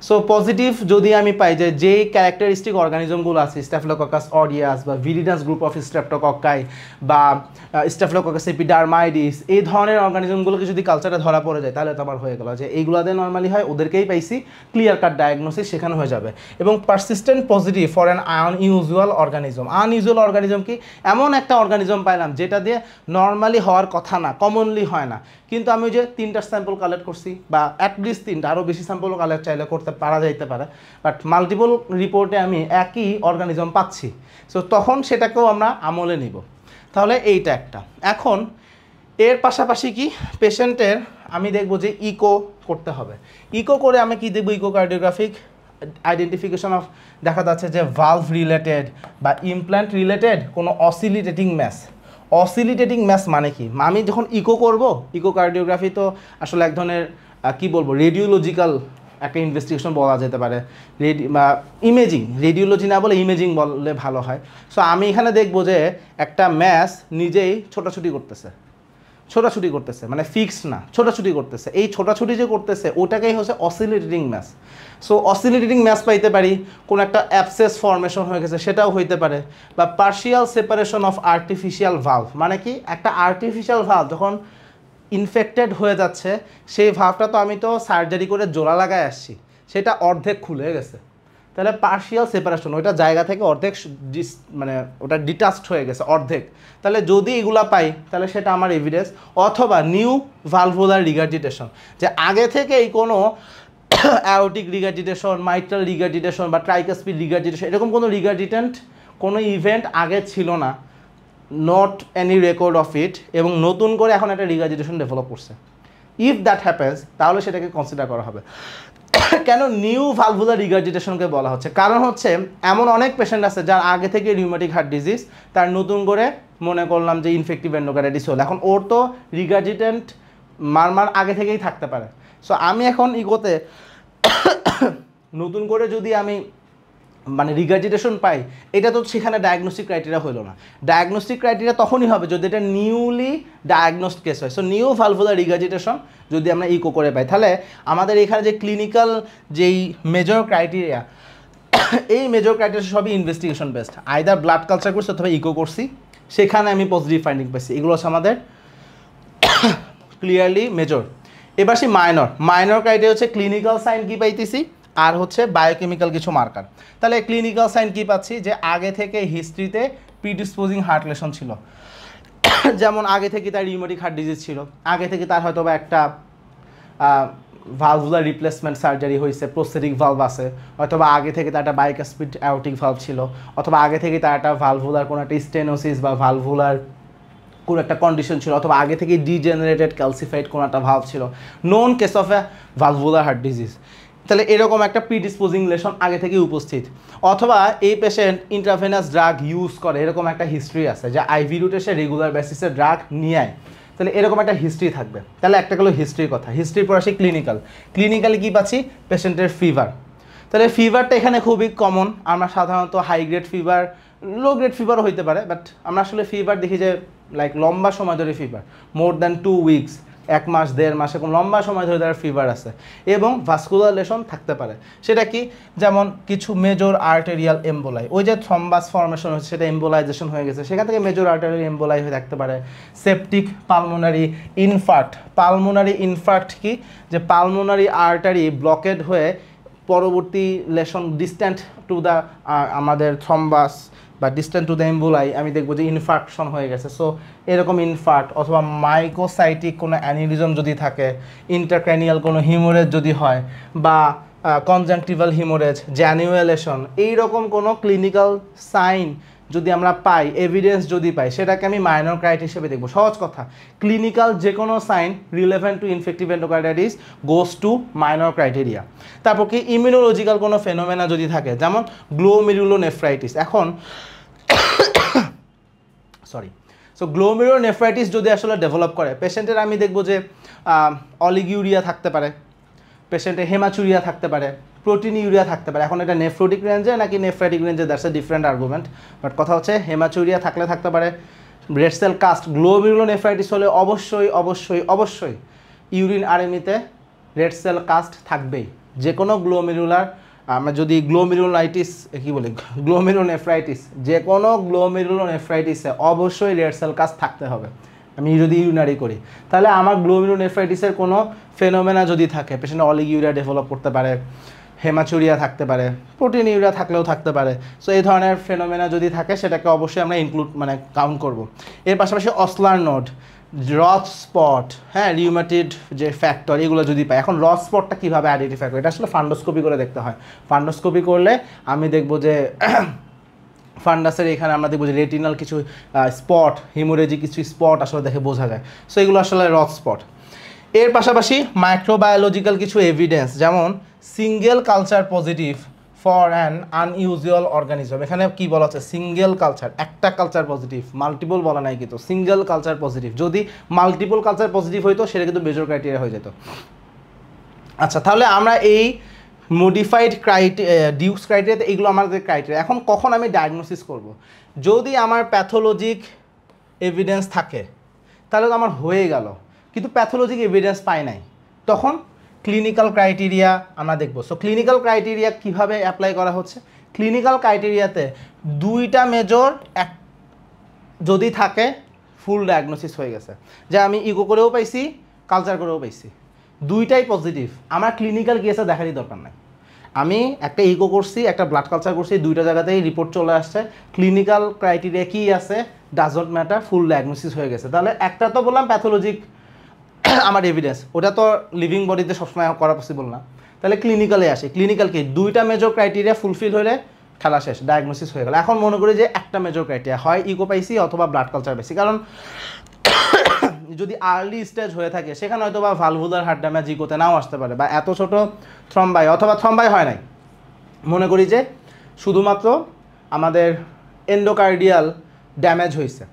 সো পজিটিভ যদি আমি পাই যে যেই ক্যারেক্টারিস্টিক অর্গানিজমগুলো আছে, স্ট্যাফিলোককাস অরিয়াস বা ভিরিডাস গ্রুপ অফ স্ট্রেপ্টোকক্কাই বা স্ট্যাফিলোককাস এপিডার্মাইডিস, এই ধরনের অর্গানিজমগুলোকে যদি কালচারে ধরা পড়ে যায় তাহলে তো আমার হয়ে গেল যে এইগুলোতে নর্মালি হয়, ওদেরকেই পাইছি, ক্লিয়ার কাট ডায়াগনোসিস সেখানে হয়ে যাবে। এবং persistent positive for an unusual organism. Unusual organism কি? এমন একটা অর্গানিজম পাইলাম যেটা দিয়ে নর্মালি হওয়ার কথা না, কমনলি হয় না, কিন্তু আমি ওই যে 3টা স্যাম্পল কালেক্ট করছি, বা অ্যাটলিস্ট 3টা, আরও বেশি স্যাম্পল কালেক্ট চাইলে করতে পারা যাইতে পারে, বাট মাল্টিপল রিপোর্টে আমি একই অর্গানিজম পাচ্ছি, সো তখন সেটাকেও আমরা আমলে নিব। তাহলে এইটা একটা। এখন এর পাশাপাশি কি পেশেন্টের আমি দেখব যে ইকো করতে হবে। ইকো করে আমি কি দেখব? ইকোকার্ডিওগ্রাফিক আইডেন্টিফিকেশন অফ, দেখা যাচ্ছে যে ভালভ রিলেটেড বা ইমপ্ল্যান্ট রিলেটেড কোনো অসিলিটেটিং ম্যাস। অসিলিটেটিং ম্যাস মানে কি? আমি যখন ইকো করব, ইকোকার্ডিওগ্রাফি তো আসলে এক ধরনের কি বলবো, রেডিওলজিক্যাল একটা ইনভেস্টিগেশন বলা যেতে পারে, ইমেজিং, রেডিওলজি না বলে ইমেজিং বললে ভালো হয়। সো আমি এখানে দেখবো যে একটা ম্যাস নিজেই ছোটাছুটি করতেছে, মানে ফিক্সড না, ছোটাছুটি করতেছে। এই ছোটাছুটি যে করতেছে ওটাকেই হচ্ছে অসিলেটেটিং ম্যাস। সো অসিলেটেটিং ম্যাস পাইতে পারি, কোনো একটা অ্যাবসেস ফর্মেশন হয়ে গেছে সেটাও হইতে পারে, বা partial separation of artificial valve, মানে কি একটা আর্টিফিশিয়াল ভালভ যখন ইনফেক্টেড হয়ে যাচ্ছে, সেই ভালভটা তো আমি তো সার্জারি করে জোড়া লাগায় আসছি, সেটা অর্ধেক খুলে গেছে, তাহলে পার্শিয়াল সেপারেশন, ওইটা জায়গা থেকে অর্ধেক মানে ওটা ডিটাচড হয়ে গেছে অর্ধেক। তাহলে যদি এগুলা পাই তাহলে সেটা আমার এভিডেন্স। অথবা নিউ ভালভুলার রিগার্জিটেশন, যে আগে থেকেই কোনো অ্যাওটিক রিগার্জিটেশন, মাইট্রাল রিগার্জিটেশন বা ট্রাইকাসপিড রিগার্জিটেশন, এরকম কোনো রিগার্জিটেন্ট কোনো ইভেন্ট আগে ছিল না, not any record of it, এবং নতুন করে এখন একটা রিগার্জিটেশন ডেভেলপ করছে। ইফ দ্যাট হ্যাপেন্স তাহলে সেটাকে কনসিডার করা হবে। কেন নিউ ভালভুলার রিগার্জিটেশনকে বলা হচ্ছে? কারণ হচ্ছে এমন অনেক পেশেন্ট আছে যার আগে থেকে রিউমেটিক হার্ট ডিজিজ, তার নতুন করে মনে করলাম যে ইনফেক্টিভ এন্ডোকার্ডাইটিস হলো, এখন ওর তো রিগার্জিটেন্ট মার আগে থেকেই থাকতে পারে। সো আমি এখন ইগোতে নতুন করে যদি আমি মানে রিগার্জিটেশন পাই, এটা তো সেখানে ডায়াগনস্টিক ক্রাইটেরিয়া হলো না। ডায়াগনস্টিক ক্রাইটেরিয়া তখনই হবে যদি এটা নিউলি ডায়াগনোসড কেস হয়। সো নিউ ভালভুলার রিগার্জিটেশন যদি আমরা ইকো করে পাই, তাহলে আমাদের এখানে যে ক্লিনিক্যাল যেই মেজর ক্রাইটেরিয়া, এই মেজর ক্রাইটেরিয়া সবই investigation based, either blood culture করছি অথবা ইকো করছি, সেখানে আমি পজিটিভ ফাইন্ডিং পাইছি। এগুলো হচ্ছে আমাদের ক্লিয়ারলি মেজর। এবার সেই মাইনর ক্রাইটেরিয়া হচ্ছে ক্লিনিক্যাল সাইন কী পাইতেছি, আর হচ্ছে বায়োকেমিক্যাল কিছু মার্কার। তাহলে ক্লিনিক্যাল সাইন কী পাচ্ছি? যে আগে থেকে হিস্ট্রিতে প্রিডিসপোজিং হার্ট লেশন ছিল, যেমন আগে থেকে তার রিউমেটিক হার্ট ডিজিজ ছিল, আগে থেকে তার হয়তো বা একটা ভালভুলার রিপ্লেসমেন্ট সার্জারি হয়েছে, প্রোস্থেটিক ভালভ আছে, অথবা আগে থেকে তার একটা বাইকাসপিড অ্যাওটিক ভালভ ছিল, অথবা আগে থেকে তার একটা ভালভুলার কোনো একটা স্টেনোসিস বা ভালভুলার কোনো একটা কন্ডিশন ছিল, অথবা আগে থেকে ডিজেনারেটেড ক্যালসিফাইড কোনো একটা ভালভ ছিল, known case of A valvular heart disease. তাহলে এরকম একটা প্রিডিসপোজিং লেশন আগে থেকেই উপস্থিত, অথবা এই পেশেন্ট ইন্ট্রাভেনাস ড্রাগ ইউজ করে, এরকম একটা হিস্ট্রি আছে, যে আইভি রুটে সে রেগুলার বেসিসে ড্রাগ নিয়ে আয়, তাহলে এরকম একটা হিস্ট্রি থাকবে। তাহলে একটা গেলো হিস্ট্রির কথা। হিস্ট্রির পর আসি ক্লিনিক্যালি কী পাচ্ছি? পেশেন্টের ফিভার। তাহলে ফিভারটা এখানে খুবই কমন, আমরা সাধারণত high grade fever, low grade ফিভারও হইতে পারে, বাট আমরা আসলে ফিভার দেখি যে লাইক লম্বা সময় ধরে ফিভার, মোর দ্যান 2 উইকস, 1 মাস 1.5 মাস, এরকম লম্বা সময় ধরে তার ফিভার আছে, এবং ভাস্কুলার লেশন থাকতে পারে। সেটা কি? যেমন কিছু মেজর আর্টেরিয়াল এম্বোলাই, ওই যে থ্রম্বাস ফর্মেশন হচ্ছে সেটা এম্বোলাইজেশন হয়ে গেছে, সেখান থেকে মেজর আর্টেরিয়াল এম্বোলাই হয়ে থাকতে পারে। সেপটিক পালমোনারি ইনফার্ক্ট কি? যে পালমোনারি আর্টারি ব্লকেড হয়ে পরবর্তী লেশন ডিস্ট্যান্ট টু দ্য আমাদের থ্রম্বাস বা ডিস্ট্যান্ট টু দ্য এম্বোলাই, আমি দেখবো যে ইনফার্কশন হয়ে গেছে। সো এরকম ইনফার্ক্ট, অথবা মাইকোসাইটিক কোনো অ্যানিউরিজম যদি থাকে, ইন্টারক্র্যানিয়াল কোনো হিমোরেজ যদি হয়, বা কনজাংটিভাল হিমোরেজ, জ্যানুয়েলেশন, এইরকম কোনো ক্লিনিক্যাল সাইন যদি আমরা পাই, এভিডেন্স যদি পাই, সেটাকে আমি মাইনর ক্রাইটেরিয়া হিসেবে দেখবো। সহজ কথা, ক্লিনিক্যাল যে কোনো sign relevant to infective endocarditis goes to minor criteria. তারপর কি ইমিউনোলজিক্যাল কোনো ফেনোমেনা যদি থাকে, যেমন গ্লোমেরুলোনেফ্রাইটিস। এখন সো গ্লোমেরুলোনেফ্রাইটিস যদি আসলে ডেভেলপ করে পেশেন্টের আমি দেখবো যে অলিগিউরিয়া থাকতে পারে, পেশেন্টের হেমাচুরিয়া থাকতে পারে, প্রোটিনিউরিয়া থাকতে পারে। এখন এটা নেফ্রোটিক রেঞ্জে নাকি নেফ্রাইটিক রেঞ্জে, that's a different argument, but কথা হচ্ছে হেমাচুরিয়া থাকতে পারে। রেড সেল কাস্ট গ্লোমেরুলোনেফ্রাইটিস হলে অবশ্যই অবশ্যই অবশ্যই ইউরিন আরএমইতে রেড সেল কাস্ট থাকবেই। যে কোনো গ্লোমেরুলার আমরা যদি গ্লোমেরুলাইটিস কী বলি গ্লোমেরুলোনেফ্রাইটিস, যে কোনো গ্লোমেরুলোনেফ্রাইটিসে অবশ্যই রেড সেল কাস্ট থাকতে হবে। আমি যদি ইউরিনারি করি তাহলে আমার গ্লোমেরুলোনেফ্রাইটিসের কোনো ফেনোমেনা যদি থাকে, পেশেন্ট অলিগিউরিয়া ডেভেলপ করতে পারে, হেমাচুরিয়া থাকতে পারে, প্রোটিনিউরিয়া থাকলেও থাকতে পারে। সো এই ধরনের ফেনোমেনা যদি থাকে সেটাকে অবশ্যই আমরা ইনক্লুড কাউন্ট করব। এর পাশাপাশি অসলার নোড, রথ স্পট, হ্যাঁ, রিউমেটিড যে ফ্যাক্টর, এগুলো যদি পাই। এখন রথ স্পটটা কীভাবে আইডেন্টিফাই করে, এটা আসলে ফান্ডোস্কোপি করে দেখতে হয়। ফান্ডোস্কোপি করলে আমি দেখব যে ফান্ডাসের এখানে আমরা দেখব যে রেটিনাল কিছু স্পট, হিমোরেজিক কিছু স্পট আসলে দেখে বোঝা যায়। সো এগুলো আসলে রথ স্পট। এর পাশাপাশি মাইক্রোবায়োলজিক্যাল কিছু এভিডেন্স, যেমন single culture positive for an unusual organism. এখানে কি বলা হচ্ছে, সিঙ্গেল কালচার, একটা কালচার পজিটিভ, মাল্টিপল বলা নাই কিন্তু, সিঙ্গেল কালচার পজিটিভ। যদি মাল্টিপল কালচার পজিটিভ হইতো সেটা কিন্তু মেজর ক্রাইটেরিয়া হয়ে যেত। আচ্ছা, তাহলে আমরা এই মডিফাইড ডিউকস ক্রাইটেরিয়াতে এগুলো আমাদের ক্রাইটেরিয়া। এখন কখন আমি ডায়াগনোসিস করব, যদি আমার প্যাথোলজিক এভিডেন্স থাকে তাহলে তো আমার হয়ে গেল, কিন্তু প্যাথোলজিক এভিডেন্স পাই নাই, তখন ক্লিনিক্যাল ক্রাইটেরিয়া আমরা দেখব। সো ক্লিনিক্যাল ক্রাইটেরিয়া কীভাবে অ্যাপ্লাই করা হচ্ছে, ক্লিনিক্যাল ক্রাইটেরিয়াতে দুইটা মেজর এক যদি থাকে ফুল ডায়াগনোসিস হয়ে গেছে, যে আমি ইগো করেও পাইছি, কালচার করেও পাইছি, দুইটাই পজিটিভ, আমার ক্লিনিক্যাল কেসে দেখারই দরকার নাই। আমি একটা ইগো করছি, একটা ব্লাড কালচার করছি, দুইটা জায়গাতেই রিপোর্ট চলে আসছে, ক্লিনিক্যাল ক্রাইটেরিয়া কী আছে ডাজন্ট ম্যাটার, ফুল ডায়াগনোসিস হয়ে গেছে। তাহলে একটা তো বললাম প্যাথোলজিক আমার এভিডেন্স, ওটা তো লিভিং বডিতে সবসময় করা পসিবল না। তাহলে ক্লিনিক্যালে আসে, ক্লিনিক্যাল কি দুইটা মেজর ক্রাইটেরিয়া ফুলফিল হলে খেলা শেষ, ডায়াগনোসিস হয়ে গেল। এখন মনে করি যে একটা মেজর ক্রাইটেরিয়া, হয় ইগো পাইছি অথবা ব্লাড কালচার পাইছি, কারণ যদি আর্লি স্টেজ হয়ে থাকে সেখানে হয়তো বা ভালভুলার হার্ট ড্যামেজ ইগোতে নাও আসতে পারে, বা এত ছোট থ্রম্বাই অথবা থ্রম্বাই হয় নাই, মনে করি যে শুধুমাত্র আমাদের এন্ডোকার্ডিয়াল ড্যামেজ হয়েছে,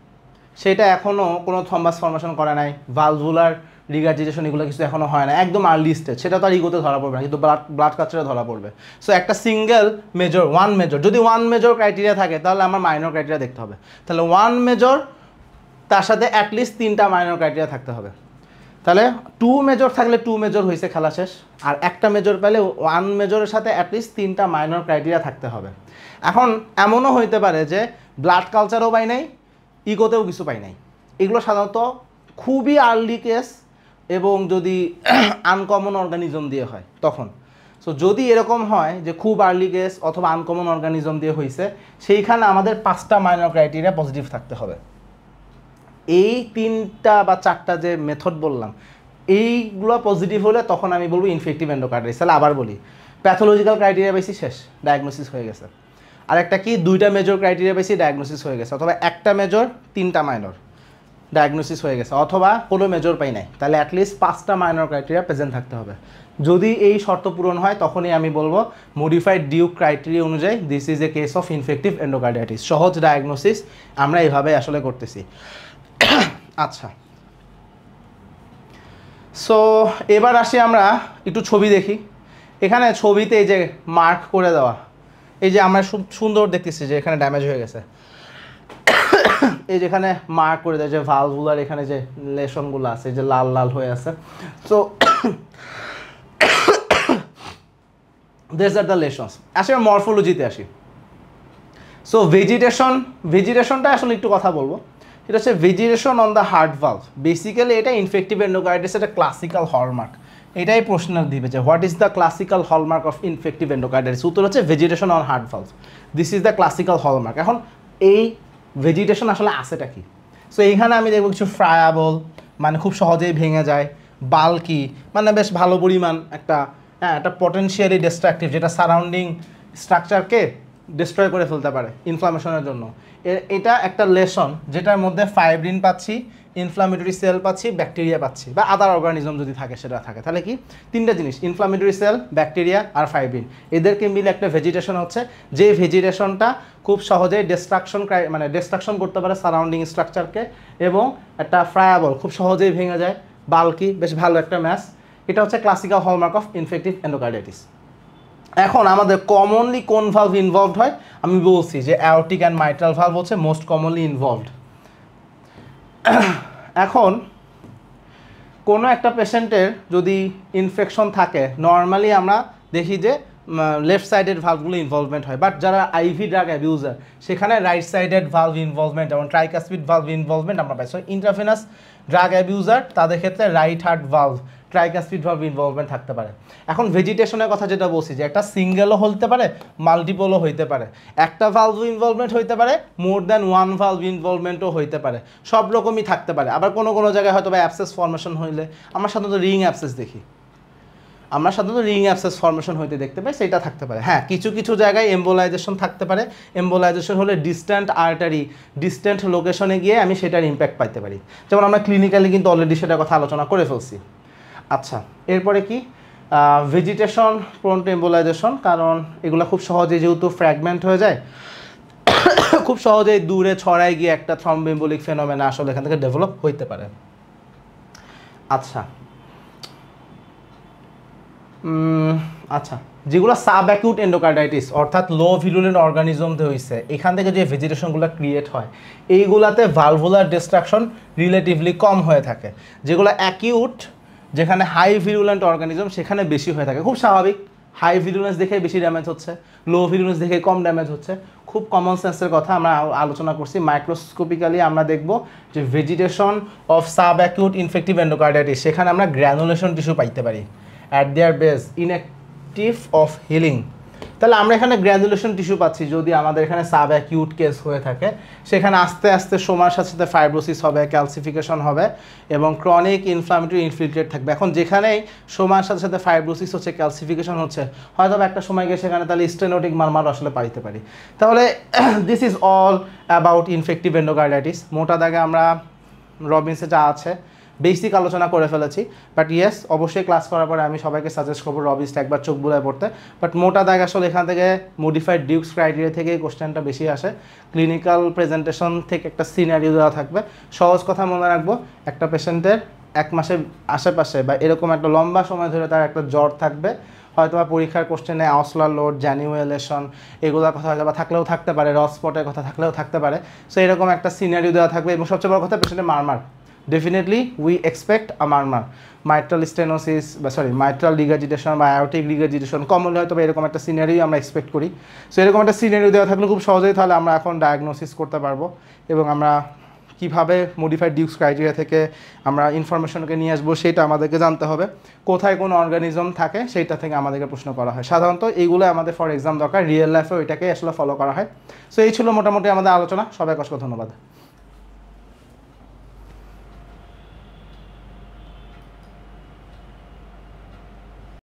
সেটা এখনও কোনো থ্রম্বাস ফর্মেশন করে নাই, ভালভুলার রিগার্জিটেশন এগুলো কিছু এখনও হয় না, একদম আর্লি স্টেজ, সেটা তো আর ইগোতে ধরা পড়বে না, কিন্তু ব্লাড কালচারে ধরা পড়বে। সো একটা সিঙ্গেল মেজর, ওয়ান মেজর, যদি ওয়ান মেজর ক্রাইটেরিয়া থাকে তাহলে আমার মাইনর ক্রাইটেরিয়া দেখতে হবে। তাহলে ওয়ান মেজর, তার সাথে অ্যাটলিস্ট তিনটা মাইনর ক্রাইটেরিয়া থাকতে হবে। তাহলে টু মেজর থাকলে টু মেজর হয়েছে, খেলা শেষ। আর একটা মেজর পেলে ওয়ান মেজরের সাথে অ্যাটলিস্ট তিনটা মাইনর ক্রাইটেরিয়া থাকতে হবে। এখন এমনও হইতে পারে যে ব্লাড কালচারও পাই নাই, ইগোতেও কিছু পাই নাই, এগুলো সাধারণত খুবই আর্লি কেস এবং যদি আনকমন অর্গানিজম দিয়ে হয় তখন। সো যদি এরকম হয় যে খুব আর্লি কেস অথবা আনকমন অর্গানিজম দিয়ে হয়েছে, সেইখানে আমাদের 5টা মাইনর ক্রাইটেরিয়া পজিটিভ থাকতে হবে। এই 3টা বা 4টা যে মেথড বললাম, এইগুলো পজিটিভ হলে তখন আমি বলবো ইনফেক্টিভ এন্ডোকার্ডিটিস। তাহলে আবার বলি, প্যাথোলজিক্যাল ক্রাইটেরিয়া বেশি শেষ, ডায়াগনোসিস হয়ে গেছে। আর একটা কি, দুইটা মেজর ক্রাইটেরিয়া বেশি, ডায়াগনোসিস হয়ে গেছে, অথবা একটা মেজর 3টা মাইনর, ডায়াগনোসিস হয়ে গেছে, অথবা কোনো মেজর পাই নাই, তাহলে অ্যাটলিস্ট 5টা মাইনর ক্রাইটেরিয়া প্রেজেন্ট থাকতে হবে। যদি এই শর্ত পূরণ হয় তখনই আমি বলবো মডিফাইড ডিউক ক্রাইটেরিয়া অনুযায়ী this is a case of infective endocarditis. সহজ ডায়াগনোসিস আমরা এইভাবে আসলে করতেছি। আচ্ছা, সো এবার আসি আমরা একটু ছবি দেখি। এখানে ছবিতে এই যে মার্ক করে দেওয়া, এই যে আমরা সুন্দর দেখতেছি যে এখানে ড্যামেজ হয়ে গেছে, এই যেখানে মার্ক করে দেয় যে ভালভুলার এখানে যে লেশনগুলো আছে, যে লাল লাল হয়ে আছে। So this are the lessons. আসি মরফোলজিতে আসি। সো ভেজিটেশনটা আসলে একটু কথা বলবো। এটা হচ্ছে vegetation on the heart valve. Basically এটা ইনফেক্টিভ এন্ডোকার্ডিটিস একটা ক্লাসিক্যাল হলমার্ক। এটাই প্রশ্ন দিবে যে what is the classical hallmark of infective endocarditis. উত্তর হচ্ছে vegetation on heart valve, this is the classical hallmark. এখন এই ভেজিটেশন আসলে আছেটা কি? সো এইখানে আমি দেখবো কিছু ফ্রায়াবল, মানে খুব সহজেই ভেঙে যায়, বাল্কি, মানে বেশ ভালো পরিমাণ একটা একটা পটেনশিয়ালি ডিস্ট্রাকটিভ, যেটা সারাউন্ডিং স্ট্রাকচারকে ডিস্ট্রয় করে ফেলতে পারে ইনফ্লামেশনের জন্য। এটা একটা লেশন যেটার মধ্যে ফাইব্রিন পাচ্ছি, ইনফ্লামেটরি সেল পাচ্ছি, ব্যাকটেরিয়া পাচ্ছি, বা আদার অর্গানিজম যদি থাকে সেটা থাকে, তাহলে কি তিনটা জিনিস ইনফ্লামেটরি সেল, ব্যাকটেরিয়া আর ফাইব্রিন, এদেরকে মিলে একটা ভেজিটেশন হচ্ছে, যে ভেজিটেশনটা খুব সহজেই ডিস্ট্রাকশন করতে পারে সারাউন্ডিং স্ট্রাকচারকে, এবং একটা ফ্রায়াবল, খুব সহজেই ভেঙে যায়, বাল্কি, বেশ ভালো একটা ম্যাস। এটা হচ্ছে classical hallmark of infective endocarditis. এখন আমাদের কমনলি কোন ভালভ ইনভলভড হয়, আমি বলছি যে অ্যাওর্টিক অ্যান্ড মাইট্রাল ভালভ হচ্ছে মোস্ট কমনলি ইনভলভড। এখন কোনো একটা পেশেন্টের যদি ইনফেকশন থাকে, নর্মালি আমরা দেখি যে লেফট সাইডেড ভালভগুলো ইনভলভমেন্ট হয়, বাট যারা আইভি ড্রাগ অ্যাবিউজার সেখানে রাইট সাইডেড ভালভ ইনভলভমেন্ট এবং ট্রাইকাসপিড ভালভ ইনভলভমেন্ট আমরা পাই। সো ইন্ট্রাভেনাস ড্রাগ অ্যাবিউজার তাদের ক্ষেত্রে right heart valve, tricuspid valve involvement থাকতে পারে। এখন ভেজিটেশনের কথা যেটা বলছি, যে একটা সিঙ্গেলও হতে পারে, মাল্টিপলও হইতে পারে, একটা ভালভ ইনভলভমেন্ট হইতে পারে, মোর দ্যান ওয়ান ভালভ ইনভলভমেন্টও হইতে পারে, সব রকমই থাকতে পারে। আবার কোনো কোনো জায়গায় হয়তো বা অ্যাবসেস ফর্মেশন হইলে আমরা সাধারণত রিং অ্যাবসেস দেখি, আমরা সাধারণত রিং অ্যাবসেস ফর্মেশন হইতে দেখতে পাই, সেটা থাকতে পারে। হ্যাঁ, কিছু কিছু জায়গায় এম্বোলাইজেশন থাকতে পারে, এম্বোলাইজেশন হলে ডিস্ট্যান্ট আর্টারি, ডিস্ট্যান্ট লোকেশনে গিয়ে আমি সেটার ইম্প্যাক্ট পাইতে পারি, যেমন আমরা ক্লিনিক্যালি কিন্তু অলরেডি সেটার কথা আলোচনা করে ফেলছি। আচ্ছা, এরপরে কি ভেজিটেশন প্রোন টু এম্বোলাইজেশন, কারণ এগুলো খুব সহজে যেহেতু ফ্র্যাগমেন্ট হয়ে যায়, খুব সহজেই দূরে ছড়ায় গিয়ে একটা থ্রম্বোএম্বোলিক ফেনোমেনা আসলে এখান থেকে ডেভেলপ হইতে পারে। আচ্ছা আচ্ছা, যেগুলো সাব অ্যাকিউট এন্ডোকার্ডাইটিস অর্থাৎ লো ভিরুলেন্ট অর্গানিজমতে হয়েছে, এখান থেকে যে ভেজিটেশনগুলো ক্রিয়েট হয়, এইগুলাতে ভালভুলার ডিস্ট্রাকশন রিলেটিভলি কম হয়ে থাকে। যেগুলো অ্যাকিউট, যেখানে হাই ভিরুলেন্ট অর্গানিজম, সেখানে বেশি হয়ে থাকে। খুব স্বাভাবিক, হাই ভিরুলেন্স দেখে বেশি ড্যামেজ হচ্ছে, লো ভিরুলেন্স দেখে কম ড্যামেজ হচ্ছে, খুব কমন সেন্সের কথা আমরা আলোচনা করছি। মাইক্রোস্কোপিক্যালি আমরা দেখব যে vegetation of sub acute infective endocarditis, সেখানে আমরা গ্র্যানুলেশন টিস্যু পাইতে পারি at their base, inactive of healing. তাহলে আমরা এখানে গ্র্যানুলেশন টিস্যু পাচ্ছি যদি আমাদের এখানে সাব অ্যাকিউট কেস হয়ে থাকে, সেখানে আস্তে আস্তে সময়ের সাথে সাথে ফাইব্রোসিস হবে, ক্যালসিফিকেশন হবে এবং ক্রনিক ইনফ্লামেটরি ইনফিল্ট্রেট থাকবে। এখন যেখানেই সময়ের সাথে সাথে ফাইব্রোসিস হচ্ছে, ক্যালসিফিকেশন হচ্ছে, হয়তো একটা সময় গিয়ে সেখানে তাহলে স্টেনোটিক মারমার আসলে পাইতে পারি। তাহলে this is all about infective endocarditis. মোটা দাগে আমরা রবিনসে যা আছে বেসিক আলোচনা করে ফেলেছি, বাট ইয়েস, অবশ্যই ক্লাস করার পরে আমি সবাইকে সাজেস্ট করবো রবিনসটা একবার চোখ বুলায় পড়তে। বাট মোটা দাগ আসলে এখান থেকে মডিফাইড ডিউকস ক্রাইটেরিয়া থেকে কোশ্চেনটা বেশি আসে, ক্লিনিক্যাল প্রেজেন্টেশন থেকে একটা সিনারিও দেওয়া থাকবে। সহজ কথা মনে রাখবো, একটা পেশেন্টের 1 মাসের আশেপাশে বা এরকম একটা লম্বা সময় ধরে তার একটা জ্বর থাকবে, হয়তো বা পরীক্ষার কোশ্চেনে অসলার লোড, জ্যানিউয়েলেশন, এগুলোর কথা হয়তো বা থাকলেও থাকতে পারে, রস স্পটের কথা থাকলেও থাকতে পারে। সো এরকম একটা সিনারিও দেওয়া থাকবে এবং সবচেয়ে বড় কথা পেশেন্টের মারমার, definitely we expect a murmur, mitral stenosis বা mitral regurgitation বা aortic regurgitation, কমনলি হয়তো এরকম একটা সিনারিও আমরা এক্সপেক্ট করি। সো এরকম একটা সিনারিও দেওয়া থাকলে খুব সহজেই তাহলে আমরা এখন ডায়াগনোসিস করতে পারবো এবং আমরা কীভাবে মডিফাইড ডিউকস ক্রাইটেরিয়া থেকে আমরা ইনফরমেশনকে নিয়ে আসবো সেটা আমাদেরকে জানতে হবে। কোথায় কোন অর্গানিজম থাকে সেইটা থেকে আমাদেরকে প্রশ্ন করা হয়, সাধারণত এইগুলো আমাদের ফর এক্সাম দরকার, রিয়েল লাইফেও এটাকে আসলে ফলো করা হয়। সো এই ছিল মোটামুটি আমাদের আলোচনা। সবাইকে অসংখ্য ধন্যবাদ।